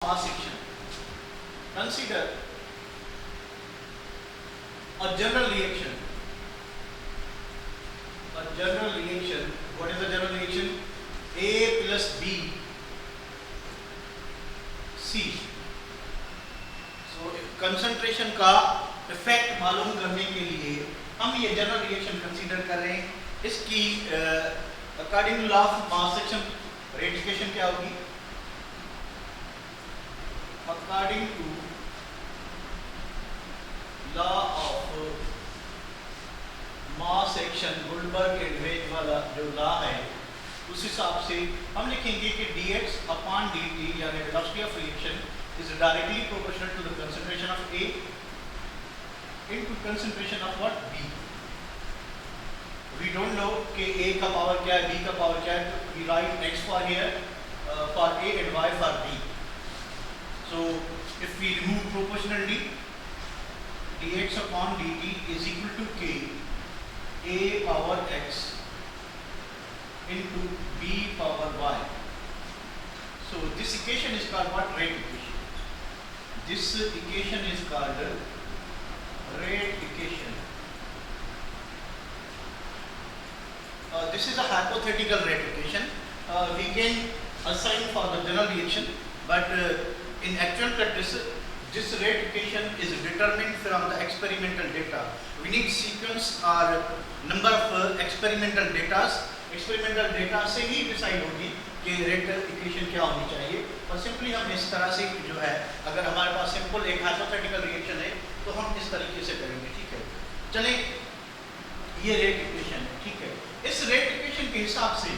mass section. Consider a general reaction. A general reaction. What is the general reaction? A plus B C. So concentration का effect मालूम करने के लिए हम ये जनरल रिएक्शन कंसीडर कर रहे हैं. इसकी according to law of mass action रेटिफिकेशन क्या होगी? According to law of mass action Guldberg and Waage वाला जो लॉ है उस हिसाब से हम लिखेंगे कि dx अपॉन dt यानी velocity of reaction is directly proportional to the concentration of A into concentration of what? B. We don't know कि A का पावर क्या है, B का पावर क्या है, तो we write x for here for A and y for B. So if we remove proportionality, dx upon dt is equal to k A power x into B power y. So this equation is called what? Rate equation. This equation is called rate equation. This is a hypothetical rate equation. We can assign for the general reaction, but in actual practice, this rate equation is determined from the experimental data. We need sequence or number of experimental data. Experimental data से ही decide होगी कि rate equation क्या होनी चाहिए. और simply हम इस तरह से जो है, अगर हमारे पास सिंपल एक हाइपोथेटिकल रिएक्शन है तो हम इस तरीके से करेंगे. ठीक है, चलें, ये रेट इक्वेशन है. ठीक है, इस रेट इक्वेशन के हिसाब से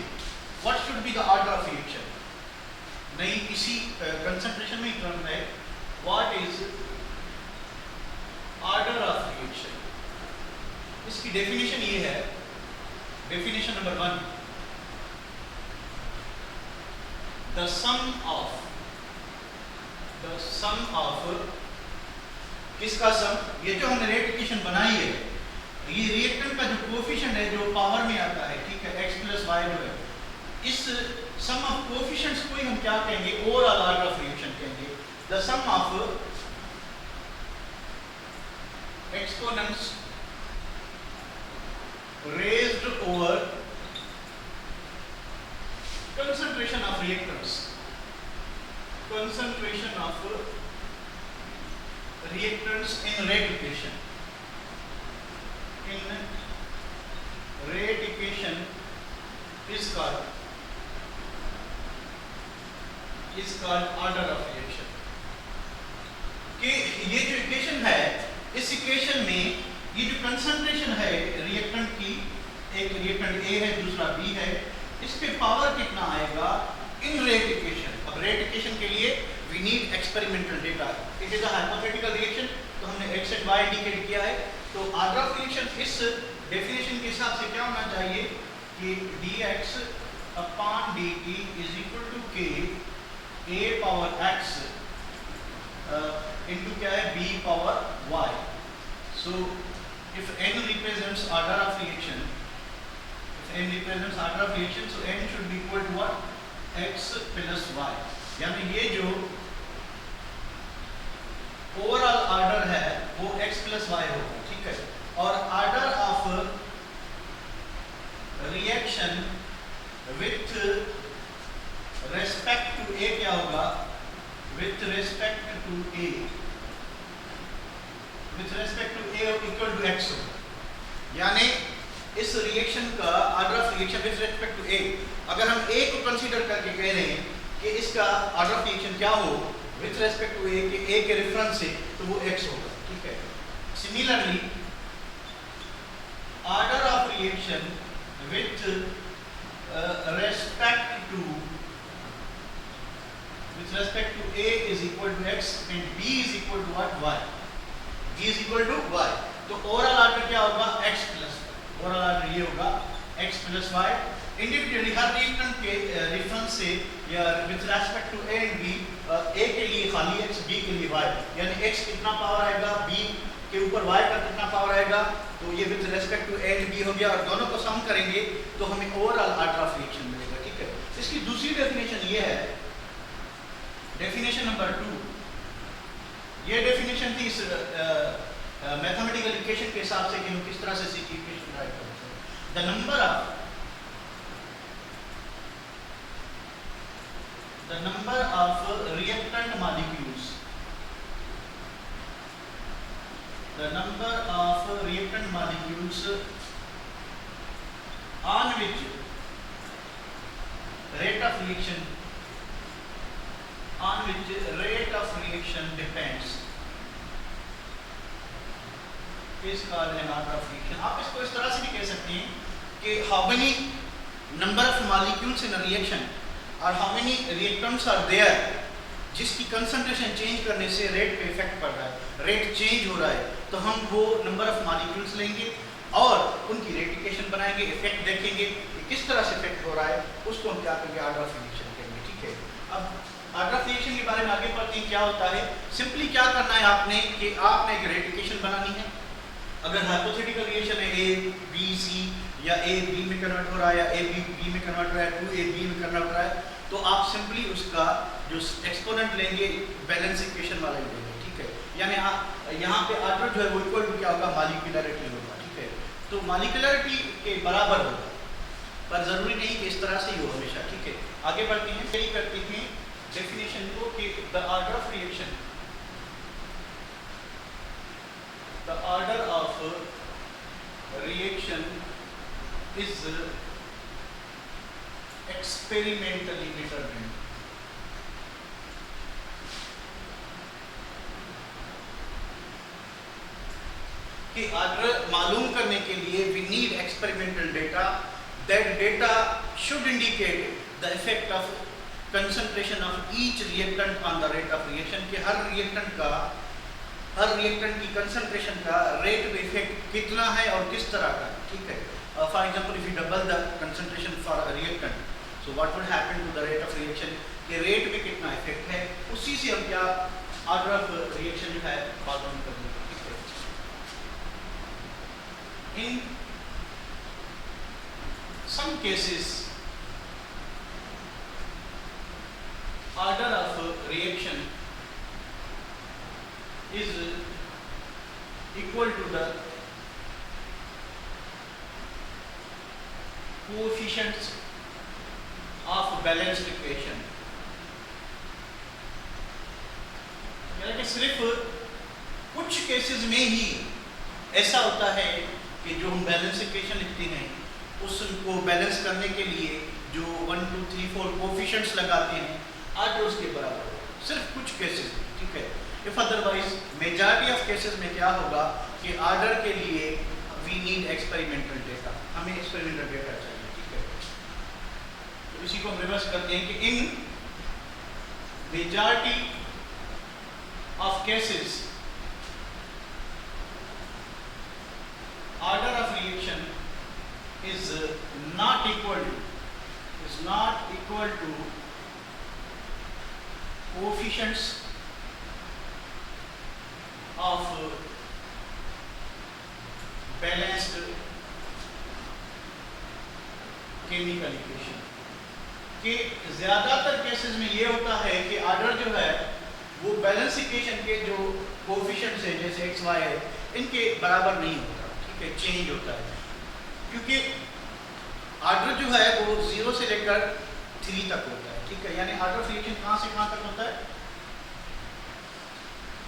what should be the order of reaction. नहीं, इसी कंसंट्रेशन में ही टर्म है what is order of reaction. इसकी डेफिनेशन ये है. Definition number 1, the sum of किसका सम? ये जो हमने रेट इक्वेशन बनाई है, ये रिएक्टेंट का जो कोएफिशिएंट है जो पावर में आता है, ठीक है, x प्लस वाई जो है, इस सम ऑफ कोएफिशिएंट्स को ही हम क्या कहेंगे? ओवरऑल ऑर्डर ऑफ रिएक्शन कहेंगे. The sum of exponents raised over concentration of reactants. Concentration of reactants in rate equation. In rate equation is called order of reaction. कि ये जो इक्वेशन है, इस इक्वेशन में ये जो कंसंट्रेशन है रिएक्टेंट की, एक रिएक्टेंट A है, दूसरा B है, इस पे पावर कितना आएगा इन रेट इक्वेशन. अब रेट इक्वेशन के लिए we need experimental data. It is a hypothetical reaction, तो हमने x एंड y इंडिकेट किया है. तो ऑर्डर ऑफ रिएक्शन इस डेफिनेशन के हिसाब से क्या होना चाहिए कि dx upon dt is equal to k A power x into क्या है B power y. So if n represents order of reaction, so n should be equal to what? x plus y. यानी ये जो overall order है वो x plus y होगा. ठीक है, और order of reaction with respect to a क्या होगा? With respect to a with respect to A equal to x होगा. यानी इस रिएक्शन का order of reaction with respect to A, अगर हम A को कंसीडर करके कह रहे हैं कि इसका ऑर्डर ऑफ रिएक्शन क्या हो विथ रिस्पेक्ट टू A, कि A के रेफरेंस से, तो वो x होगा. ठीक है, similarly order of reaction with respect to A is equal to x and B is equal to what? y. G is equal to y. तो overall order क्या होगा? x plus. ओवरऑल ऑर्डर ये होगा x plus y. Individually हर reactant के reference से या with respect to A and B, A के लिए खाली x, B के लिए y. यानी x कितना पावर आएगा, B के ऊपर y का कितना पावर आएगा, तो ये with respect to A and B हो गया. और दोनों को सम करेंगे तो हमें ओवरऑल ऑर्डर ऑफ रिएक्शन मिलेगा. ठीक है, इसकी दूसरी डेफिनेशन ये है. डेफिनेशन नंबर 2, ये डेफिनेशन थी इस मैथमेटिकल इक्वेशन के हिसाब से कि हम किस तरह से सीखी इक्वेशन राइट करते हैं। The number of reactant molecules, the number of reactant molecules on which rate of reaction depends is called an order of reaction। आप इसको इस तरह से भी कह सकते हैं कि how many number of molecules in a reaction or how many reactants are there जिसकी कंसंट्रेशन चेंज करने से रेट पे इफेक्ट पड़ रहा है, रेट चेंज हो रहा है, तो हम वो नंबर ऑफ मॉलिक्यूल्स लेंगे और उनकी रेटिफिकेशन बनाएंगे, इफेक्ट देखेंगे कि किस तरह से इफेक्ट हो रहा है, उसको हम क्या करेंगे, ऑर्डर ऑफ रिएक्शन करेंगे। ठीक है, अब ऑर्डर ऑफ रिएक्शन के बारे में आगे पढ़ते हैं। क्या होता है, सिंपली क्या करना है आपने कि आपने एक रेटिफिकेशन बनानी है। अगर हाइपोथेटिकल रिएक्शन है ए बी सी या ए बी में कन्वर्ट हो रहा है या ए बी में कन्वर्ट हो रहा है, 2 ए बी में कन्वर्ट हो रहा है, तो आप सिंपली उसका जो एक्सपोनेंट लेंगे बैलेंस इक्वेशन वाला ही लेंगे। ठीक है, यानी यहाँ पे ऑर्डर जो है वो इक्वल टू क्या होगा, मॉलिक्यूलरिटी होगा। ठीक है, तो मॉलिक्यूलरिटी के बराबर होगा, पर जरूरी नहीं कि इस तरह से ही हो हमेशा। ठीक है, आगे बढ़ते हैं। यही करते हैं डेफिनेशन को कि the order of reaction, the order of reaction is experimentally determined। कि ऑर्डर मालूम करने के लिए we need experimental data, that data should indicate the effect of concentration of each reactant on the rate of reaction। कि हर reactant की concentration का rate पे इफेक्ट कितना है और किस तरह का। ठीक है, for example if you double the concentration for a reactant, so what would happen to the rate of reaction, कि रेट पे कितना इफेक्ट है, उसी से हम क्या ऑर्डर ऑफ रिएक्शन जो है मालूम करने। ठीक है, in some cases order of reaction is equal to the coefficients of balanced equation। यानी कि सिर्फ कुछ केसेस में ही ऐसा होता है कि जो हम बैलेंस इक्वेशन लिखते हैं उसको बैलेंस करने के लिए जो 1 2 3 4 कोएफिशिएंट्स लगाते हैं ऑर्डर उसके बराबर हो, सिर्फ कुछ केसेस। ठीक है, if otherwise majority of cases में क्या होगा कि ऑर्डर के लिए वी नीड एक्सपेरिमेंटल डेटा, हमें एक्सपेरिमेंटल डेटा चाहिए। ठीक है, तो इसी को हम रिवर्स करते हैं कि इन majority of cases order of reaction is not equal to coefficients of balanced chemical equation। कि ज्यादातर केसेस में ये होता है कि ऑर्डर जो है वो बैलेंस इक्वेशन के जो कोएफिशिएंट्स है जैसे x y है इनके बराबर नहीं होता। ठीक है, चेंज होता है, क्योंकि ऑर्डर जो है वो 0 से लेकर 3 तक होता है। ठीक है, यानी ऑर्डर ऑफ रिएक्शन कहाँ से कहाँ तक होता है।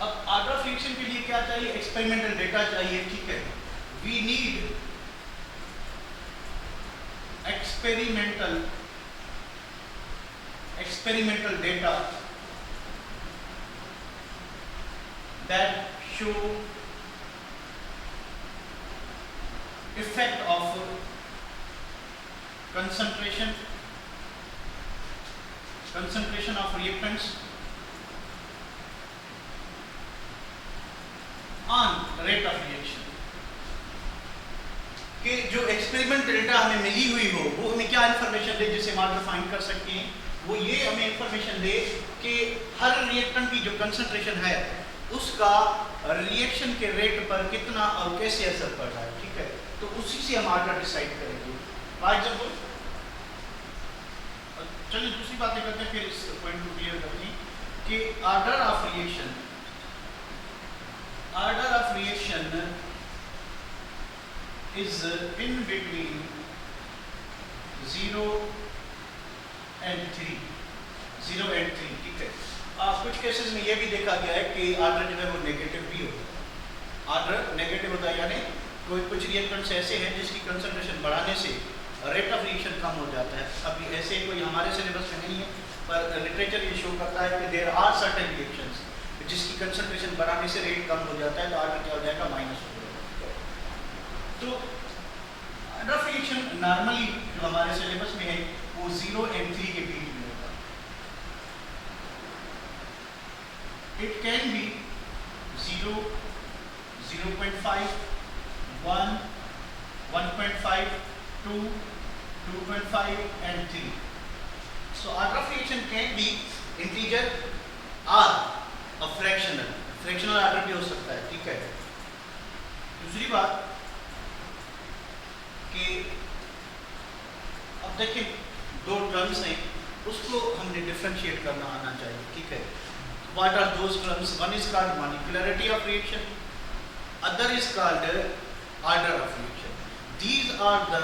अब ऑर्डर ऑफ रिएक्शन के लिए क्या चाहिए, एक्सपेरिमेंटल डेटा चाहिए। ठीक है, we need experimental data that show effect of concentration of reactants on rate of reaction। कि जो एक्सपेरिमेंट डेटा हमें मिली हुई हो वो हमें क्या इंफॉर्मेशन दे जिससे हम ऑर्डर फाइंड कर सकते हैं, वो ये हमें इंफॉर्मेशन दे कि हर रिएक्टेंट की जो कंसंट्रेशन है उसका रिएक्शन के रेट पर कितना और कैसे असर पड़ रहा है। ठीक है, तो उसी से हम ऑर्डर डिसाइड करेंगे। फॉर एग्जांपल चलिए दूसरी बातें करते हैं, फिर इस पॉइंट को क्लियर करते हैं। कि order of reaction is in between 0 and 3, ठीक है। कुछ केसेस में ये भी देखा गया है कि आर्डर जो है वो नेगेटिव भी होता है। आर्डर नेगेटिव होता है यानी कुछ रिएक्टेंट्स ऐसे हैं जिसकी कंसंट्रेशन बढ़ाने से रेट ऑफ रिएक्शन कम हो जाता है। अभी ऐसे कोई हमारे सिलेबस में नहीं है, पर लिटरेचर ये शो करता है कि देयर आर सर्टेन रिएक्शंस जिसकी कंसंट्रेशन बढ़ाने से रेट कम हो जाता है, तो आर्डर क्या हो जाएगा, माइनस हो जाएगा। तो आर्डर ऑफ रिएक्शन नॉर्मली जो हमारे सिलेबस में है वो 0 and 3 के बीच में होता है। It can be 0, 0.5, 1, 1.5, 2, 2.5 and 3. So order of reaction can be integer or a fractional order भी हो सकता है, ठीक है। दूसरी बात कि अब देखिए दो टर्म्स हैं, उसको हमने डिफरेंशिएट करना आना चाहिए, ठीक है। What are those terms? One is called molecularity of reaction, other is called order of reaction. These are the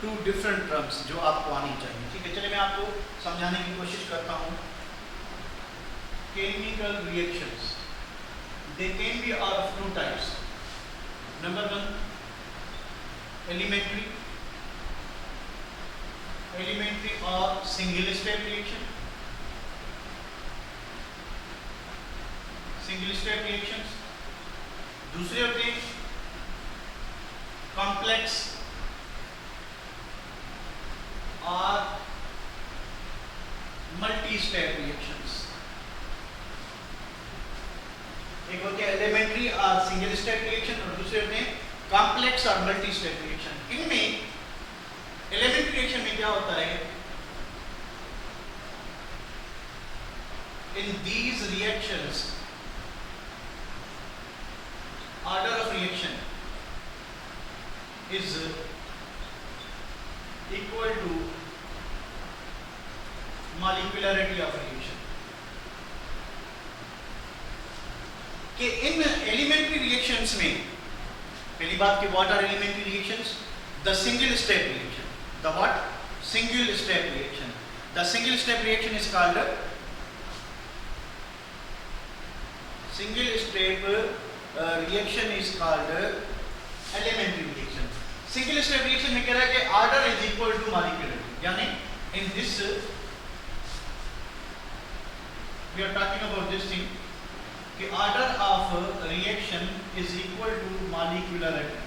two different terms जो आपको आनी चाहिए, ठीक है। चलिए मैं आपको समझाने की कोशिश करता हूँ। Chemical reactions, they can be of two types. Number one, elementary or single step reaction. Single step reactions. दूसरे होते हैं complex और मल्टी स्टेप रिएक्शंस। एक होते हैं एलिमेंट्री और सिंगल स्टेप रिएक्शन और दूसरे होते हैं कॉम्प्लेक्स और मल्टी स्टेप रिएक्शन। इनमें एलिमेंट्री रिएक्शन में क्या होता है, in these reactions order of reaction is equal to molecularity of reaction। कि इन एलिमेंट्री रिएक्शंस में पहली बात कि what are elementary reactions, the single step reaction, the what, single step reaction. The single step reaction is called single step reaction is called elementary reaction। single step reaction में कह रहा है कि order is equal to molecularity, यानी in this we are talking about this thing कि order of reaction is equal to molecularity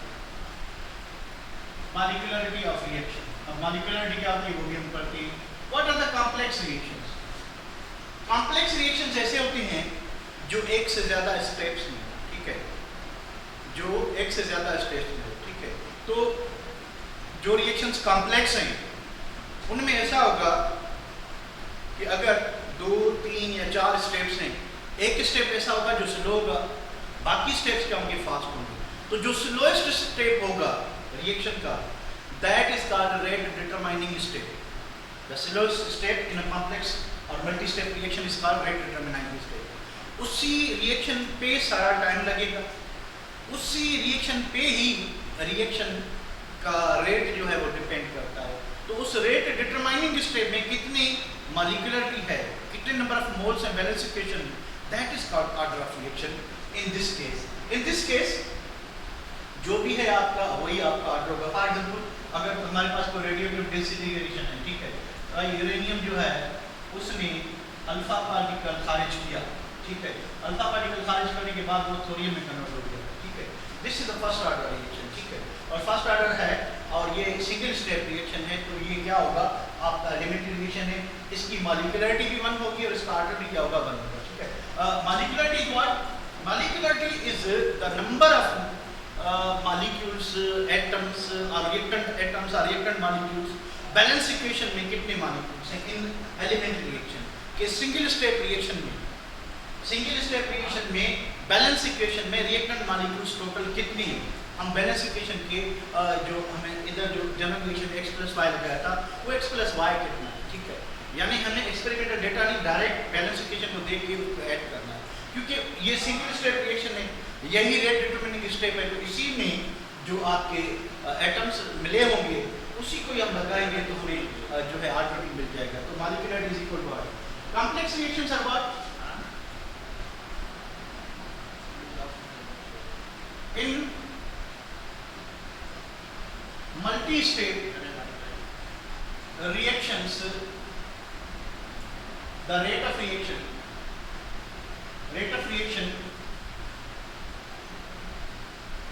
of reaction। अब molecularity क्या होती है वो भी हम पढ़ते हैं। what are the complex reactions? complex reactions ऐसे होती हैं जो एक से ज्यादा स्टेप्स में, जो एक से ज्यादा स्टेप्स में, ठीक है। तो जो रिएक्शंस कॉम्प्लेक्स हैं उनमें ऐसा होगा कि अगर 2, 3 या 4 स्टेप्स हैं, एक स्टेप ऐसा होगा जो स्लो होगा, बाकी स्टेप्स क्या होंगे, फास्ट होंगे। तो जो स्लोएस्ट स्टेप होगा रिएक्शन का, that is called rate determining step. The slowest step in a complex और multi step reaction is called rate determining step. उसी रिएक्शन पे सारा टाइम लगेगा, उसी रिएक्शन पे ही रिएक्शन का रेट जो है वो डिपेंड करता है। तो उस रेट डिटरमाइनिंग स्टेप में कितनी मॉलिक्यूलरिटी है, कितने number of moles and balance equation, that is called order of reaction. In this case जो भी है आपका वही आपका ऑर्डर होगा। फॉर एग्जांपल अगर हमारे पास कोई रेडियोएक्टिव डिसइंटीग्रेशन है, ठीक है, तो यूरेनियम जो है उसने अल्फा पार्टिकल खारिज किया, ठीक है, अल्फा पार्टिकल खारिज करने के बाद वो थोरियम में कन्वर्ट हो गया, ठीक है। This is the first order reaction, ठीक है, और फर्स्ट ऑर्डर है और ये सिंगल स्टेप रिएक्शन है। तो ये क्या होगा, आपका एलिमेंट्री रिएक्शन है, इसकी मॉलिक्यूलरिटी भी 1 होगी और इसका ऑर्डर भी क्या होगा, 1 होगा, ठीक है। Molecularity is what, molecularity is the number of molecules, atoms और रिएक्टेंट एटम्स और रिएक्टेंट मॉलिक्यूल्स, बैलेंस इक्वेशन में कितने मॉलिक्यूल्स हैं इन एलिमेंट्री रिएक्शन के। सिंगल स्टेप रिएक्शन में बैलेंस इक्वेशन में रिएक्टेंट मॉलिक्यूल्स टोटल कितनी है, हम बैलेंस इक्वेशन के जो हमें इधर जो जनरल इक्वेशन x + y लगाया था वो x + y कितना है, ठीक है। यानी हमें एक्सपेरिमेंटल डेटा नहीं, डायरेक्ट बैलेंस इक्वेशन को देख के उसको ऐड करना है, क्योंकि ये सिंगल स्टेप रिएक्शन है, यही रेट डिटरमिनिंग स्टेप है। तो इसी में जो आपके एटम्स मिले होंगे उसी को हम लगाएंगे तो हमें जो है R20 मिल जाएगा। तो molecular is equal to R। Complex reactions are what? In multi step reactions, the rate of reaction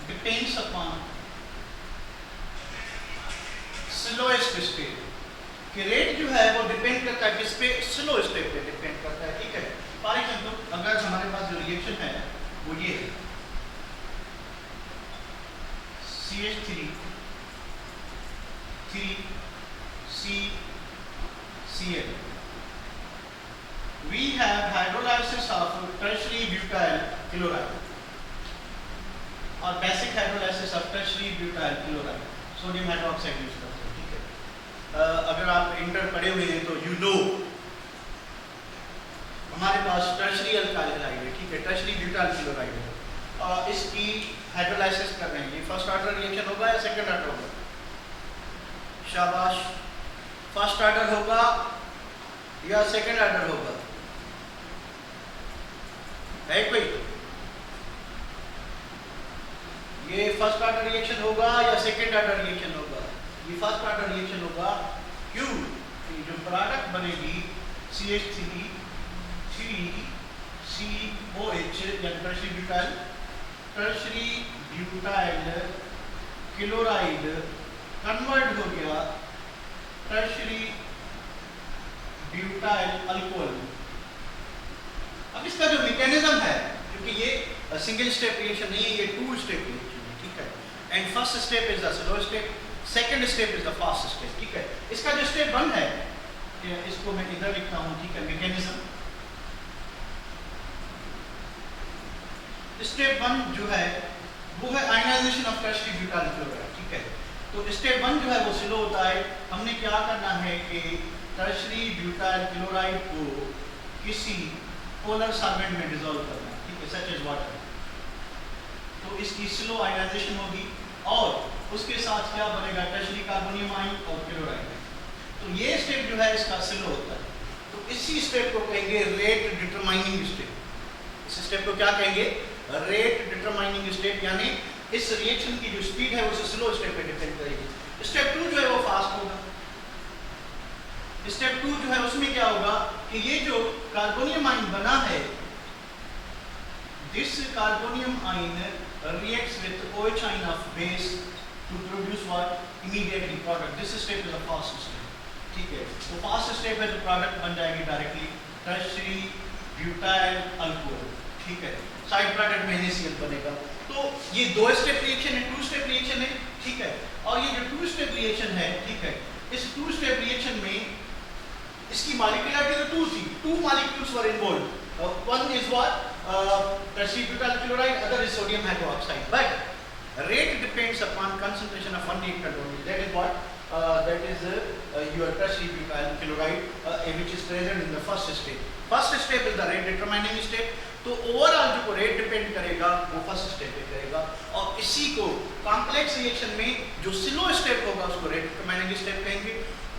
depends upon slowest step। कि रेट जो है वो डिपेंड करता है किस पे? स्लो स्टेप पे डिपेंड करता है, ठीक है। फॉर एग्जाम्पल अगर हमारे पास जो रिएक्शन है वो ये है CH3 CCl, we have hydrolysis of tertiary butyl chloride और basic hydrolysis of tertiary butyl chloride, sodium hydroxide use करते हैं, ठीक है। अगर आप इंटर पढ़े हुए हैं तो यू नो हमारे पास टर्शियरी अल्काइल हाइड्राइड है, ठीक है, टर्शियरी ब्यूटाइल क्लोराइड है, इसकी हाइड्रोलाइसिस कर रहे हैं। ये फर्स्ट ऑर्डर रिएक्शन होगा या सेकंड ऑर्डर होगा? शाबाश, फर्स्ट ऑर्डर होगा या सेकंड ऑर्डर होगा? है कोई? ये फर्स्ट ऑर्डर रिएक्शन होगा या सेकंड ऑर्डर रिएक्शन होगा? ये फर्स्ट ऑर्डर रिएक्शन होगा। क्यों? कि जो प्रोडक्ट बनेगी CH3 3COH या टर्शियरी ब्यूटाइल क्लोराइड कन्वर्ट हो गया टर्शियरी ब्यूटाइल अल्कोहल। अब इसका जो मैकेनिज्म है, क्योंकि ये सिंगल स्टेप रिएक्शन नहीं है, ये टू स्टेप रिएक्शन है, ठीक है। And first step is the slow step, second step is the fast step, ठीक है। इसका जो स्टेप 1 है, इसको मैं इधर लिखता हूं, ठीक है, मैकेनिज्म। स्टेप 1 जो है वो है ionization of tertiary butyl chloride, ठीक है। तो स्टेप 1 जो है वो स्लो होता है। हमने क्या करना है कि टर्शियरी ब्यूटाइल क्लोराइड को किसी पोलर सॉल्वेंट में डिसॉल्व करना है, ठीक है, सच एज वाटर। तो इसकी स्लो आयनाइजेशन होगी और उसके साथ क्या बनेगा? टर्शियरी कार्बोनियम आयन और क्लोराइड। तो ये स्टेप जो है इसका स्लो होता है। तो इसी स्टेप को कहेंगे रेट डिटरमाइनिंग स्टेप। इस स्टेप को क्या कहेंगे? रेट डिटरमाइनिंग स्टेप, यानी इस रिएक्शन की जो स्पीड है वो स्लो स्टेप पे डिपेंड करेगी। स्टेप 2 जो है वो फास्ट होगा। स्टेप 2 जो है उसमें क्या होगा कि ये जो कार्बोनियम आयन बना है, this carbonium ion reacts with OH ion of base to produce what? Immediately product. This step is a fast step, ठीक है। तो फास्ट स्टेप है तो प्रोडक्ट बन जाएगी डायरेक्टली टर्शियरी ब्यूटाइल अल्कोहल, ठीक है। साइड प्रोडक्ट में NaCl बनेगा। तो ये 2 स्टेप रिएक्शन है, 2 स्टेप रिएक्शन है, ठीक है। और ये जो 2 स्टेप रिएक्शन है, ठीक है, इस 2 स्टेप रिएक्शन में इसकी मॉलिक्यूलरिटी तो 2 थी, 2 molecules were involved. One is what? Tertiary butyl chloride, other is sodium hydroxide. But rate depends upon concentration of one reactant only. That is what? That is your tertiary butyl chloride which is present in the first step. First step is the rate determining step. तो overall जो rate depend करेगा वो first step पे करेगा। और इसी को complex reaction में जो स्लो स्टेप होगा उसको रेट डिटरमाइनिंग स्टेप कहेंगे।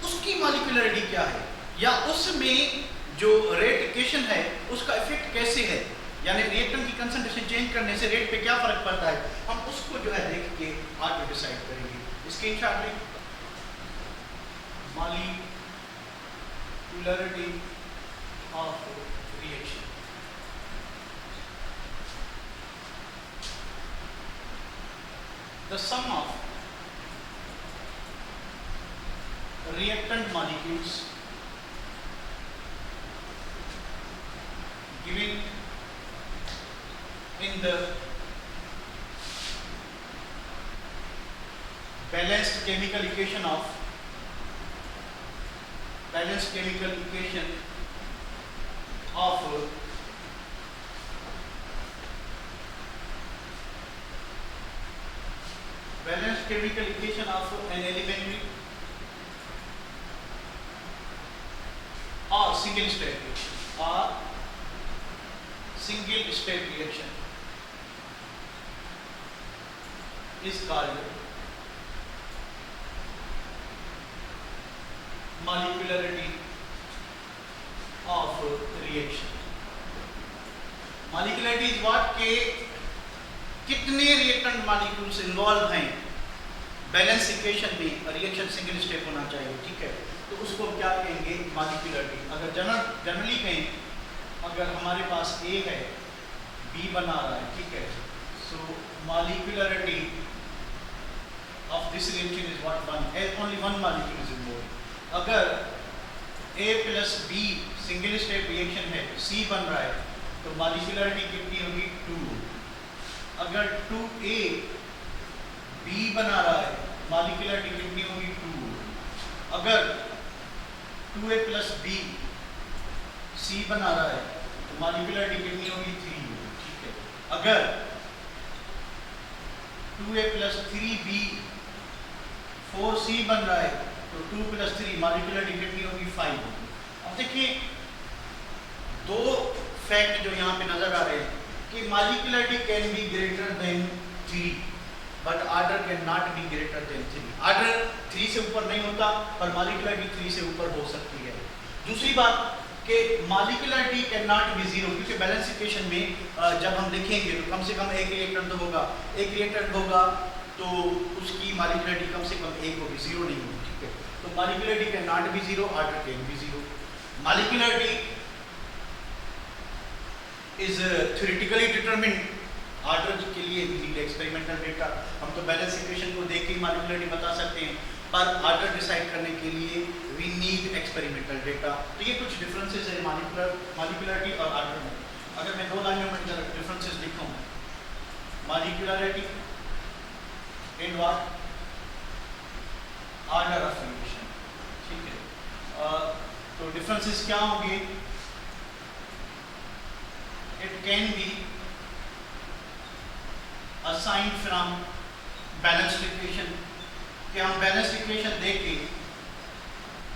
उसकी मॉलिक्यूलरिटी क्या है या उसमें जो रेट इक्वेशन है उसका इफेक्ट कैसे है, यानी रिएक्टेंट की कंसंट्रेशन चेंज करने से रेट पे क्या फर्क पड़ता है, हम उसको जो है देख के आगे डिसाइड करेंगे। स्क्रीनशॉट लें। Molecularity of reaction. The sum of reactant molecules given in the balanced chemical equation of balanced chemical equation of balanced chemical equation of an elementary single step reaction or single step reaction is called molecularity of reaction. Molecularity is what के कितने reactant molecules involve हैं balance equation में, reaction single step होना चाहिए, ठीक है, तो उसको क्या कहेंगे, मॉलिक्युलरिटी। अगर जनरली कहें, अगर हमारे पास ए है, बी बना रहा है, ठीक है, so molecularity of this reaction is what, one, only one molecule is involve. अगर A plus B single step reaction है, सी बन रहा है, तो मॉलिक्युलरिटी कितनी होगी, 2। अगर 2a बी बना रहा है, मॉलिक्युलरिटी कितनी होगी, 2। अगर 2a प्लस बी सी बना रहा है, तो मॉलिक्युलरिटी कितनी होगी, 3, ठीक है। अगर 2a प्लस 3b 4c बन रहा है, तो 2 प्लस 3 मॉलिक्युलरिटी कितनी होगी, 5। अब देखिए दो फैक्ट जो यहाँ पे नजर आ रहे हैं कि molecularity can be greater than 3 but order can not be greater than 3। Order 3 से ऊपर नहीं होता पर मॉलिक्युलरिटी 3 से ऊपर हो सकती है। दूसरी बात कि मॉलिक्युलरिटी कैन नॉट बी 0, क्योंकि बैलेंस इक्वेशन में जब हम लिखेंगे तो कम से कम एक रिएक्टेंट तो होगा, एक रिएक्टेंट होगा तो उसकी मॉलिक्युलरिटी कम से कम 1 होगी, 0 नहीं होगी, ठीक है। तो molecularity can not be 0, order can be 0। Molecularity is theoretically determined, order के लिए we need experimental data। हम तो बैलेंस इक्वेशन को देख के मॉलिक्युलरिटी बता सकते हैं, पर ऑर्डर डिसाइड करने के लिए we need experimental data। तो ये कुछ डिफरेंसेस है मॉलिक्युलरिटी और ऑर्डर में। अगर मैं 2 लाइनों में जरा डिफरेंसेस लिखूं, molecularity and what, order of reaction, ठीक है। तो डिफरेंसेस क्या होंगे, it can be assigned from balanced equation, कि हम बैलेंस्ड इक्वेशन देख के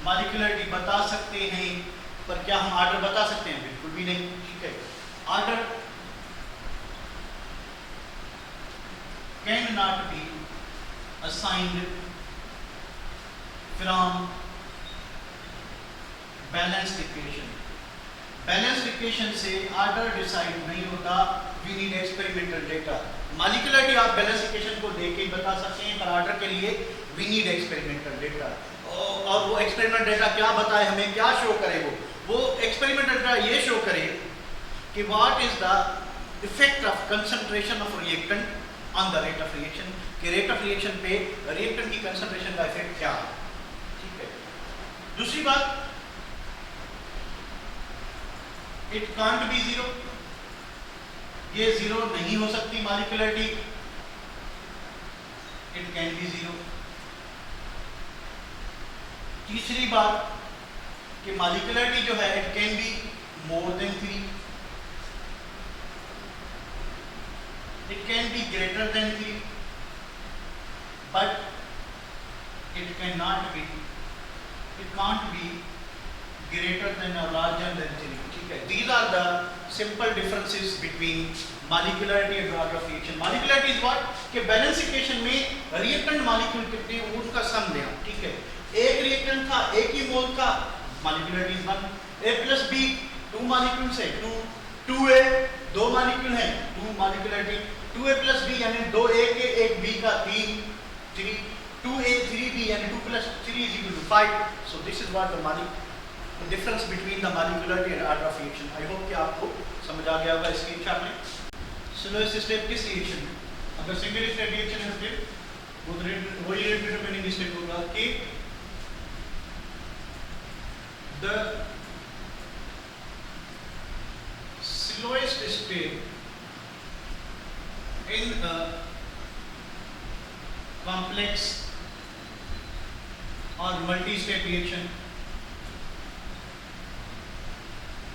मॉलिक्युलरिटी बता सकते हैं, पर क्या हम ऑर्डर बता सकते हैं, बिल्कुल भी नहीं, ठीक है। Order can not be assigned from balanced equation. Balanced equation से ऑर्डर डिसाइड नहीं होता, वी नीड एक्सपेरिमेंटल डेटा। मॉलिक्युलरिटी आप बैलेंस इक्वेशन को देख के ही बता सकते हैं, पर ऑर्डर के लिए वी नीड एक्सपेरिमेंटल डेटा। और वो एक्सपेरिमेंटल डेटा क्या बताए हमें, क्या शो करे, वो एक्सपेरिमेंटल डेटा ये शो करे कि what is the effect of concentration of reactant on the rate of reaction, कि रेट ऑफ रिएक्शन पे रिएक्टेंट की कंसंट्रेशन का इफेक्ट क्या है, ठीक है। दूसरी बात, इट कांट बी 0, ये 0 नहीं हो सकती मॉलिक्युलरिटी, इट कैन बी 0। तीसरी बात कि मॉलिक्युलरिटी जो है it can be more than 3, it can be greater than 3 but it can not B, it can't be greater than or larger than 3, ठीक है। These are the simple differences between molecularity and order of reaction। Molecularity is what, कि balance equation में reactant molecule कितने हैं उसका सम दें, ठीक है। एक रिएक्टेंट था, एक ही मोल था, molecularity is 1। A plus B 2 molecules है, 2A 2 मॉलिक्यूल है, 2 मॉलिक्युलरिटी। 2A प्लस B यानी 2A के 1 B का 3, 2A 3B यानी 2 plus 3 is equal to 5। So this is what the difference between the molecularity and order of reaction। I hope कि आपको समझ आ गया होगा इसकी इच्छा में। स्लोएस्ट स्टेप किस रिएक्शन में, अगर सिंगल स्टेप रिएक्शन है फिर वही रेट डिटरमिनिंग स्टेप होगा कि the slowest step in a complex or multi-step reaction,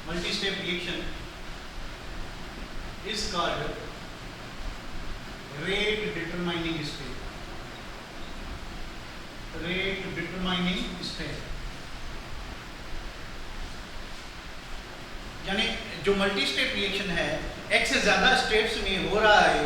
multi-step reaction is called rate determining step, rate determining step। यानी जो मल्टी स्टेप रिएक्शन है, एक से ज़्यादा स्टेप्स में हो रहा है,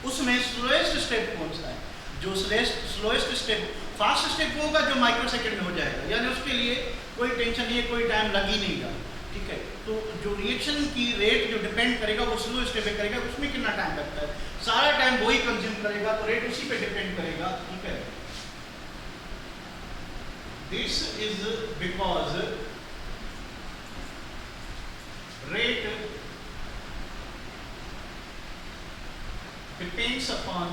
उसमें स्लोएस्ट स्टेप कौन सा है? जो स्लोएस्ट स्टेप, फास्ट स्टेप होगा जो माइक्रोसेकंड में हो जाएगा, यानी उसके लिए कोई टेंशन नहीं है, कोई टाइम लग ही नहीं रहा, ठीक है। तो जो रिएक्शन की रेट जो डिपेंड करेगा वो स्लो स्टेप पे करेगा, उसमें कितना टाइम लगता है, सारा टाइम वही कंज्यूम करेगा, तो रेट उसी पे डिपेंड करेगा, ठीक है। This is because rate depends upon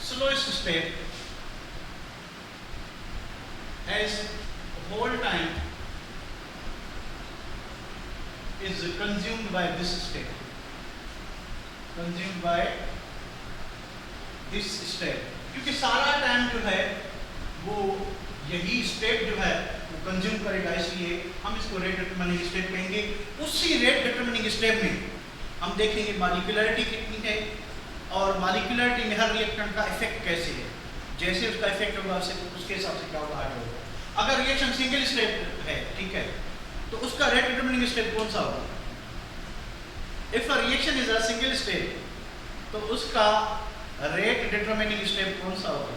slowest step as whole time is consumed by this step, क्योंकि सारा टाइम जो है वो यही स्टेप जो है वो कंज्यूम करेगा, इसलिए हम इसको रेट डिटरमिनिंग स्टेप कहेंगे। उसी रेट डिटरमिनिंग स्टेप में हम देखेंगे मॉलिक्यूलरिटी कितनी है और मॉलिक्यूलरिटी में हर रिएक्टेंट का इफेक्ट कैसे है, जैसे उसका इफेक्ट होगा उसके हिसाब से क्या होगा आगे होगा। अगर रिएक्शन सिंगल स्टेप है, ठीक है, तो उसका रेट डिटरमिनिंग स्टेप कौन सा होगा? If a reaction is a single step, तो उसका रेट डिटरमिनिंग स्टेप कौन सा होगा?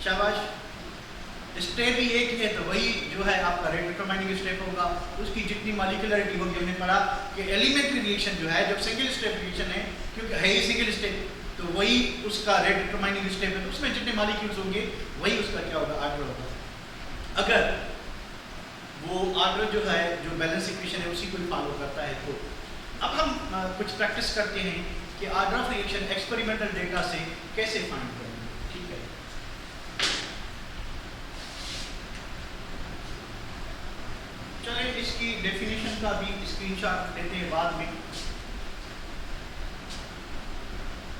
शाबाश, स्टेप ही एक ही है, तो वही जो है आपका रेट डिटरमिनिंग स्टेप होगा। उसकी जितनी मॉलिक्यूलरिटी होगी, हमने पढ़ा कि एलिमेंट्री रिएक्शन जो है, जब सिंगल स्टेप रिएक्शन है, क्योंकि है ही सिंगल स्टेप, तो वही उसका रेट डिटरमिनिंग स्टेप है, तो उसमें जितने मॉलिक्यूल्स होंगे वही उसका क्या होगा, आर्डर होगा। अगर वो आर्डर जो है, जो बैलेंस इक्वेशन है, उसी को फॉलो करता है। तो अब हम कुछ प्रैक्टिस करते हैं कि order of reaction experimental data से कैसे फाइंड करें। चलिए इसकी डेफिनेशन का भी स्क्रीनशॉट लेते हैं बाद में।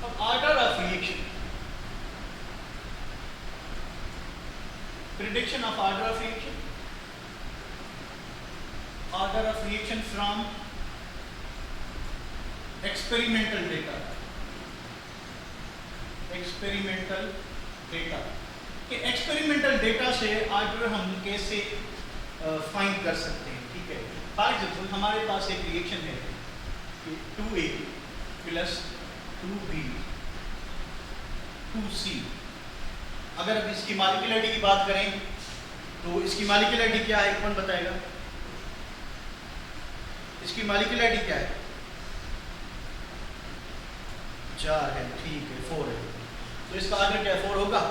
अब order of reaction, prediction of order of reaction, order of reaction from experimental data, experimental data कि एक्सपेरिमेंटल डेटा से ऑर्डर हम कैसे फाइंड कर सकते हैं, ठीक है। फॉर एग्जाम्पल हमारे पास एक रिएक्शन है कि 2A प्लस 2B 2C। अगर अब इसकी मॉलिक्यूलरिटी की बात करें तो इसकी मॉलिक्यूलरिटी क्या है, कौन बताएगा? इसकी मॉलिक्यूलरिटी क्या है? 4 है, ठीक है, 4 है, तो इसका ऑर्डर क्या 4 होगा?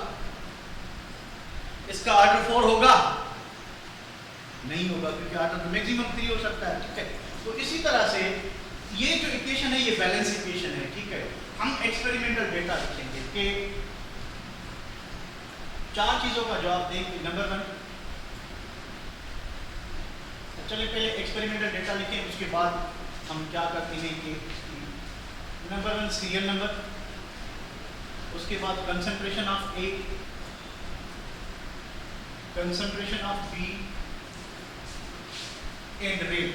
इसका ऑर्डर 4 होगा? नहीं होगा, क्योंकि ऑर्डर तो मैक्सिमम 3 हो सकता है, ठीक है। तो इसी तरह से ये जो इक्वेशन है ये बैलेंस इक्वेशन है, ठीक है। हम एक्सपेरिमेंटल डेटा लिखेंगे कि 4 चीजों का जवाब देंगे। नंबर 1, चलिए पहले एक्सपेरिमेंटल डेटा लिखें, उसके बाद हम क्या करते हैं कि नंबर 1 सीरियल नंबर, उसके बाद concentration of A, concentration of B and rate,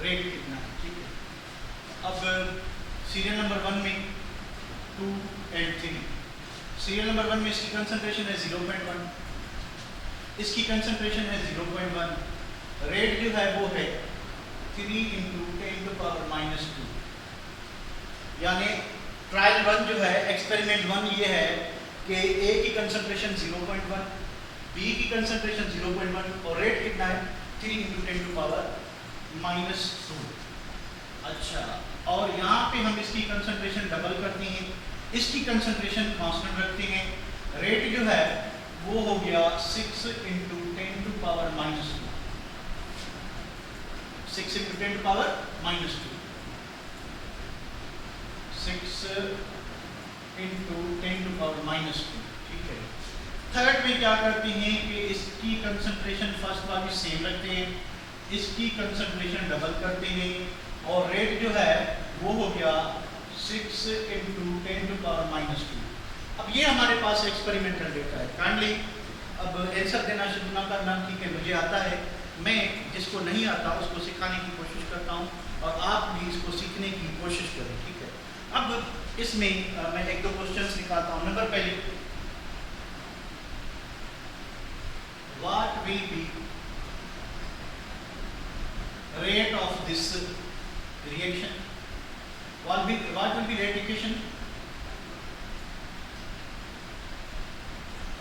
rate कितना है, ठीक है। अब सीरियल नंबर 1 में 2 एंड 3, सीरियल नंबर 1 में इसकी कंसंट्रेशन है 0.1, इसकी कंसंट्रेशन है 0.1, रेट जो है वो है 3 × 10⁻², यानी ट्रायल 1 जो है, एक्सपेरिमेंट 1 ये है कि ए की कंसंट्रेशन 0.1, बी की कंसंट्रेशन 0.1 और रेट कितना है 3 × 10⁻²। अच्छा, और यहाँ पे हम इसकी कंसंट्रेशन डबल करते हैं, इसकी कंसंट्रेशन कांस्टेंट रखते हैं, रेट जो है वो हो गया 6 × 10⁻², 6 × 10⁻², 6 × 10⁻², ठीक है। थर्ड में क्या करते हैं कि इसकी कंसंट्रेशन फर्स्ट वाली सेम रखते हैं, इसकी कंसंट्रेशन डबल करते हैं और रेट जो है वो हो गया 6 × 10⁻²। अब ये हमारे पास एक्सपेरिमेंटल डेटा है। काइंडली अब आंसर देना शुरू ना करना, ठीक है, मुझे आता है, मैं जिसको नहीं आता उसको सिखाने की कोशिश करता हूँ और आप भी इसको सीखने की कोशिश करें, ठीक है। अब इसमें मैं 1-2 क्वेश्चंस निकालता हूँ। नंबर पहले, what will be rate of this reaction? What will be rate equation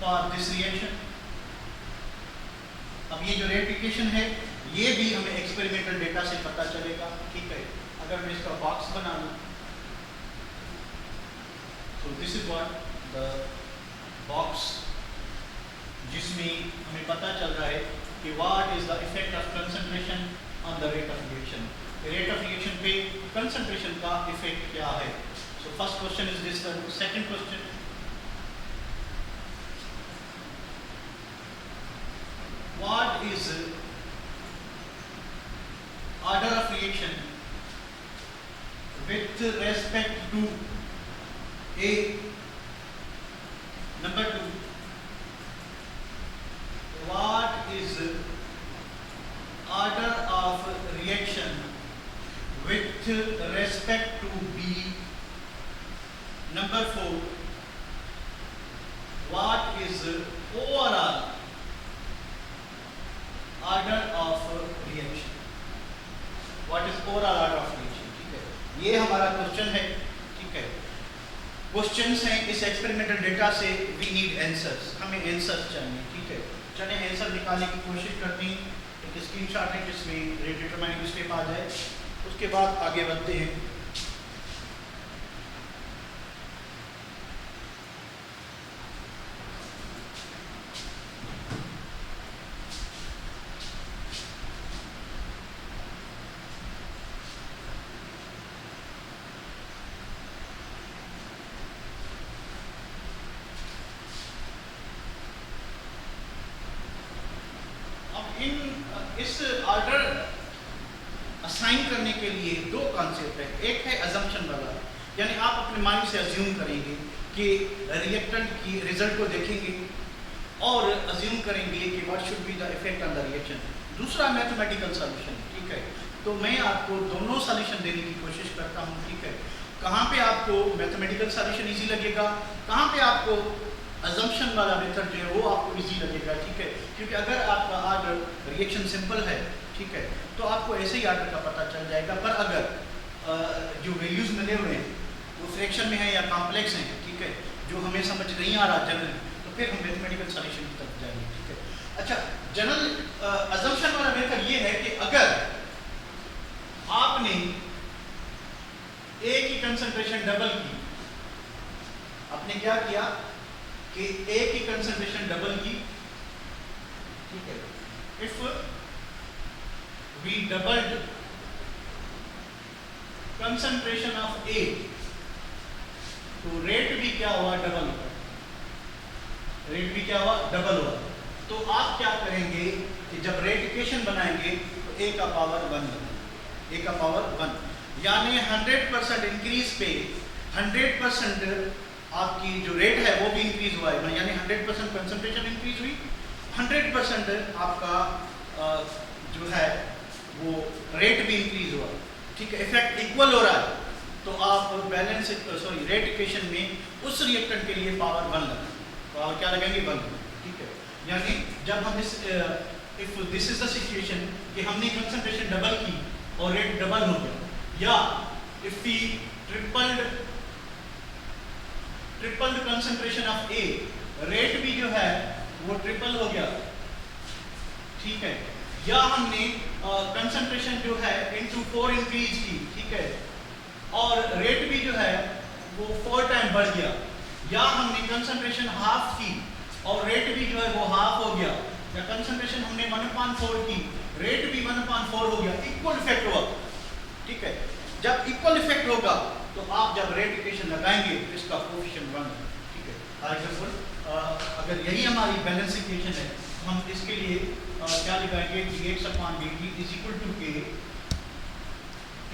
for this reaction? अब ये जो रेट इक्वेशन है ये भी हमें एक्सपेरिमेंटल डेटा से पता चलेगा, ठीक है। अगर मैं इसका बॉक्स बना लूं, तो this is what the box, जिसमें हमें पता चल रहा है कि what is the effect of concentration on the rate of reaction. Rate of reaction पे कंसंट्रेशन का इफेक्ट क्या है। So first question is this. Second question, what is order of reaction with respect to A? Number 2, what is order of reaction with respect to B? Number 4, what is overall order of reaction? What is overall order of reaction? ठीक है, ये हमारा question है, ठीक है। Questions हैं, इस experimental data से वी नीड आंसर्स, हमें आंसर्स चाहिए, ठीक है। चलिए आंसर निकालने की कोशिश करते हैं। एक स्क्रीनशॉट है जिसमें रेट डिटरमाइनिंग स्टेप आ जाए, उसके बाद आगे बढ़ते हैं। इस ऑर्डर असाइन करने के लिए दो कॉन्सेप्ट है। एक है अजम्पशन वाला, यानी आप अपने माइंड से अज्यूम करेंगे कि रिएक्टेंट की रिजल्ट को देखेंगे और अज्यूम करेंगे कि what should be the effect on the reaction. दूसरा मैथमेटिकल सॉल्यूशन, ठीक है। तो मैं आपको दोनों सॉल्यूशन देने की कोशिश करता हूँ, ठीक है। कहाँ पे आपको मैथमेटिकल सॉल्यूशन इजी लगेगा, कहाँ पे आपको अजम्पशन वाला मेथड जो है वो आपको इजी लगेगा, ठीक है। क्योंकि अगर आपका ऑर्डर रिएक्शन सिंपल है, ठीक है, तो आपको ऐसे ही ऑर्डर का पता चल जाएगा। पर अगर जो वैल्यूज मिले हुए हैं वो फ्रैक्शन में है या कॉम्प्लेक्स हैं, ठीक है, जो हमें समझ नहीं आ रहा जनरल, तो फिर हम मैथमेटिकल सॉल्यूशन की तरफ जाएंगे, ठीक है। अच्छा, जनरल अजम्पशन वाला मेथड ये है कि अगर आपने ए की कंसंट्रेशन डबल की, आपने क्या किया कि ए की कंसंट्रेशन डबल की, ठीक है। If we doubled concentration of A, तो रेट भी क्या हुआ, डबल हुआ। रेट भी क्या हुआ, डबल हुआ। तो आप क्या करेंगे कि जब रेट इक्वेशन बनाएंगे तो ए का पावर 1 बनेगा, ए का पावर 1, यानी 100% इंक्रीज पे 100% आपकी जो रेट है वो भी इंक्रीज हुआ है, यानी 100% कंसंट्रेशन इंक्रीज हुई, 100% आपका जो है वो रेट भी इंक्रीज हुआ, ठीक है। इफेक्ट इक्वल हो रहा है, तो आप बैलेंस रेट इक्वेशन में उस रिएक्टेंट के लिए पावर 1 लगाएंगे, पावर क्या लगाएंगे, 1, ठीक है। यानी जब हम if this is the situation कि हमने कंसंट्रेशन डबल की और रेट डबल हो गया, या if we triple concentration of A, rate भी जो है वो ट्रिपल हो गया, ठीक है। या हमने कंसंट्रेशन जो है इनटू 4 इंक्रीज की, ठीक है, और रेट भी जो है वो 4 टाइम बढ़ गया, या हमने कंसंट्रेशन हाफ की और रेट भी जो है वो हाफ हो गया, या कंसंट्रेशन हमने 1/4 की, रेट भी 1/4 हो गया, इक्वल इफेक्ट हुआ, ठीक है। जब इक्वल इफेक्ट होगा तो आप जब रेट इक्वेशन लगाएंगे तो इसका कोएफिशिएंट 1 है, ठीक है। फॉर एग्जांपल अगर यही हमारी बैलेंस इक्वेशन है, हम इसके लिए क्या लिखाएंगे, dx/dt is equal to k,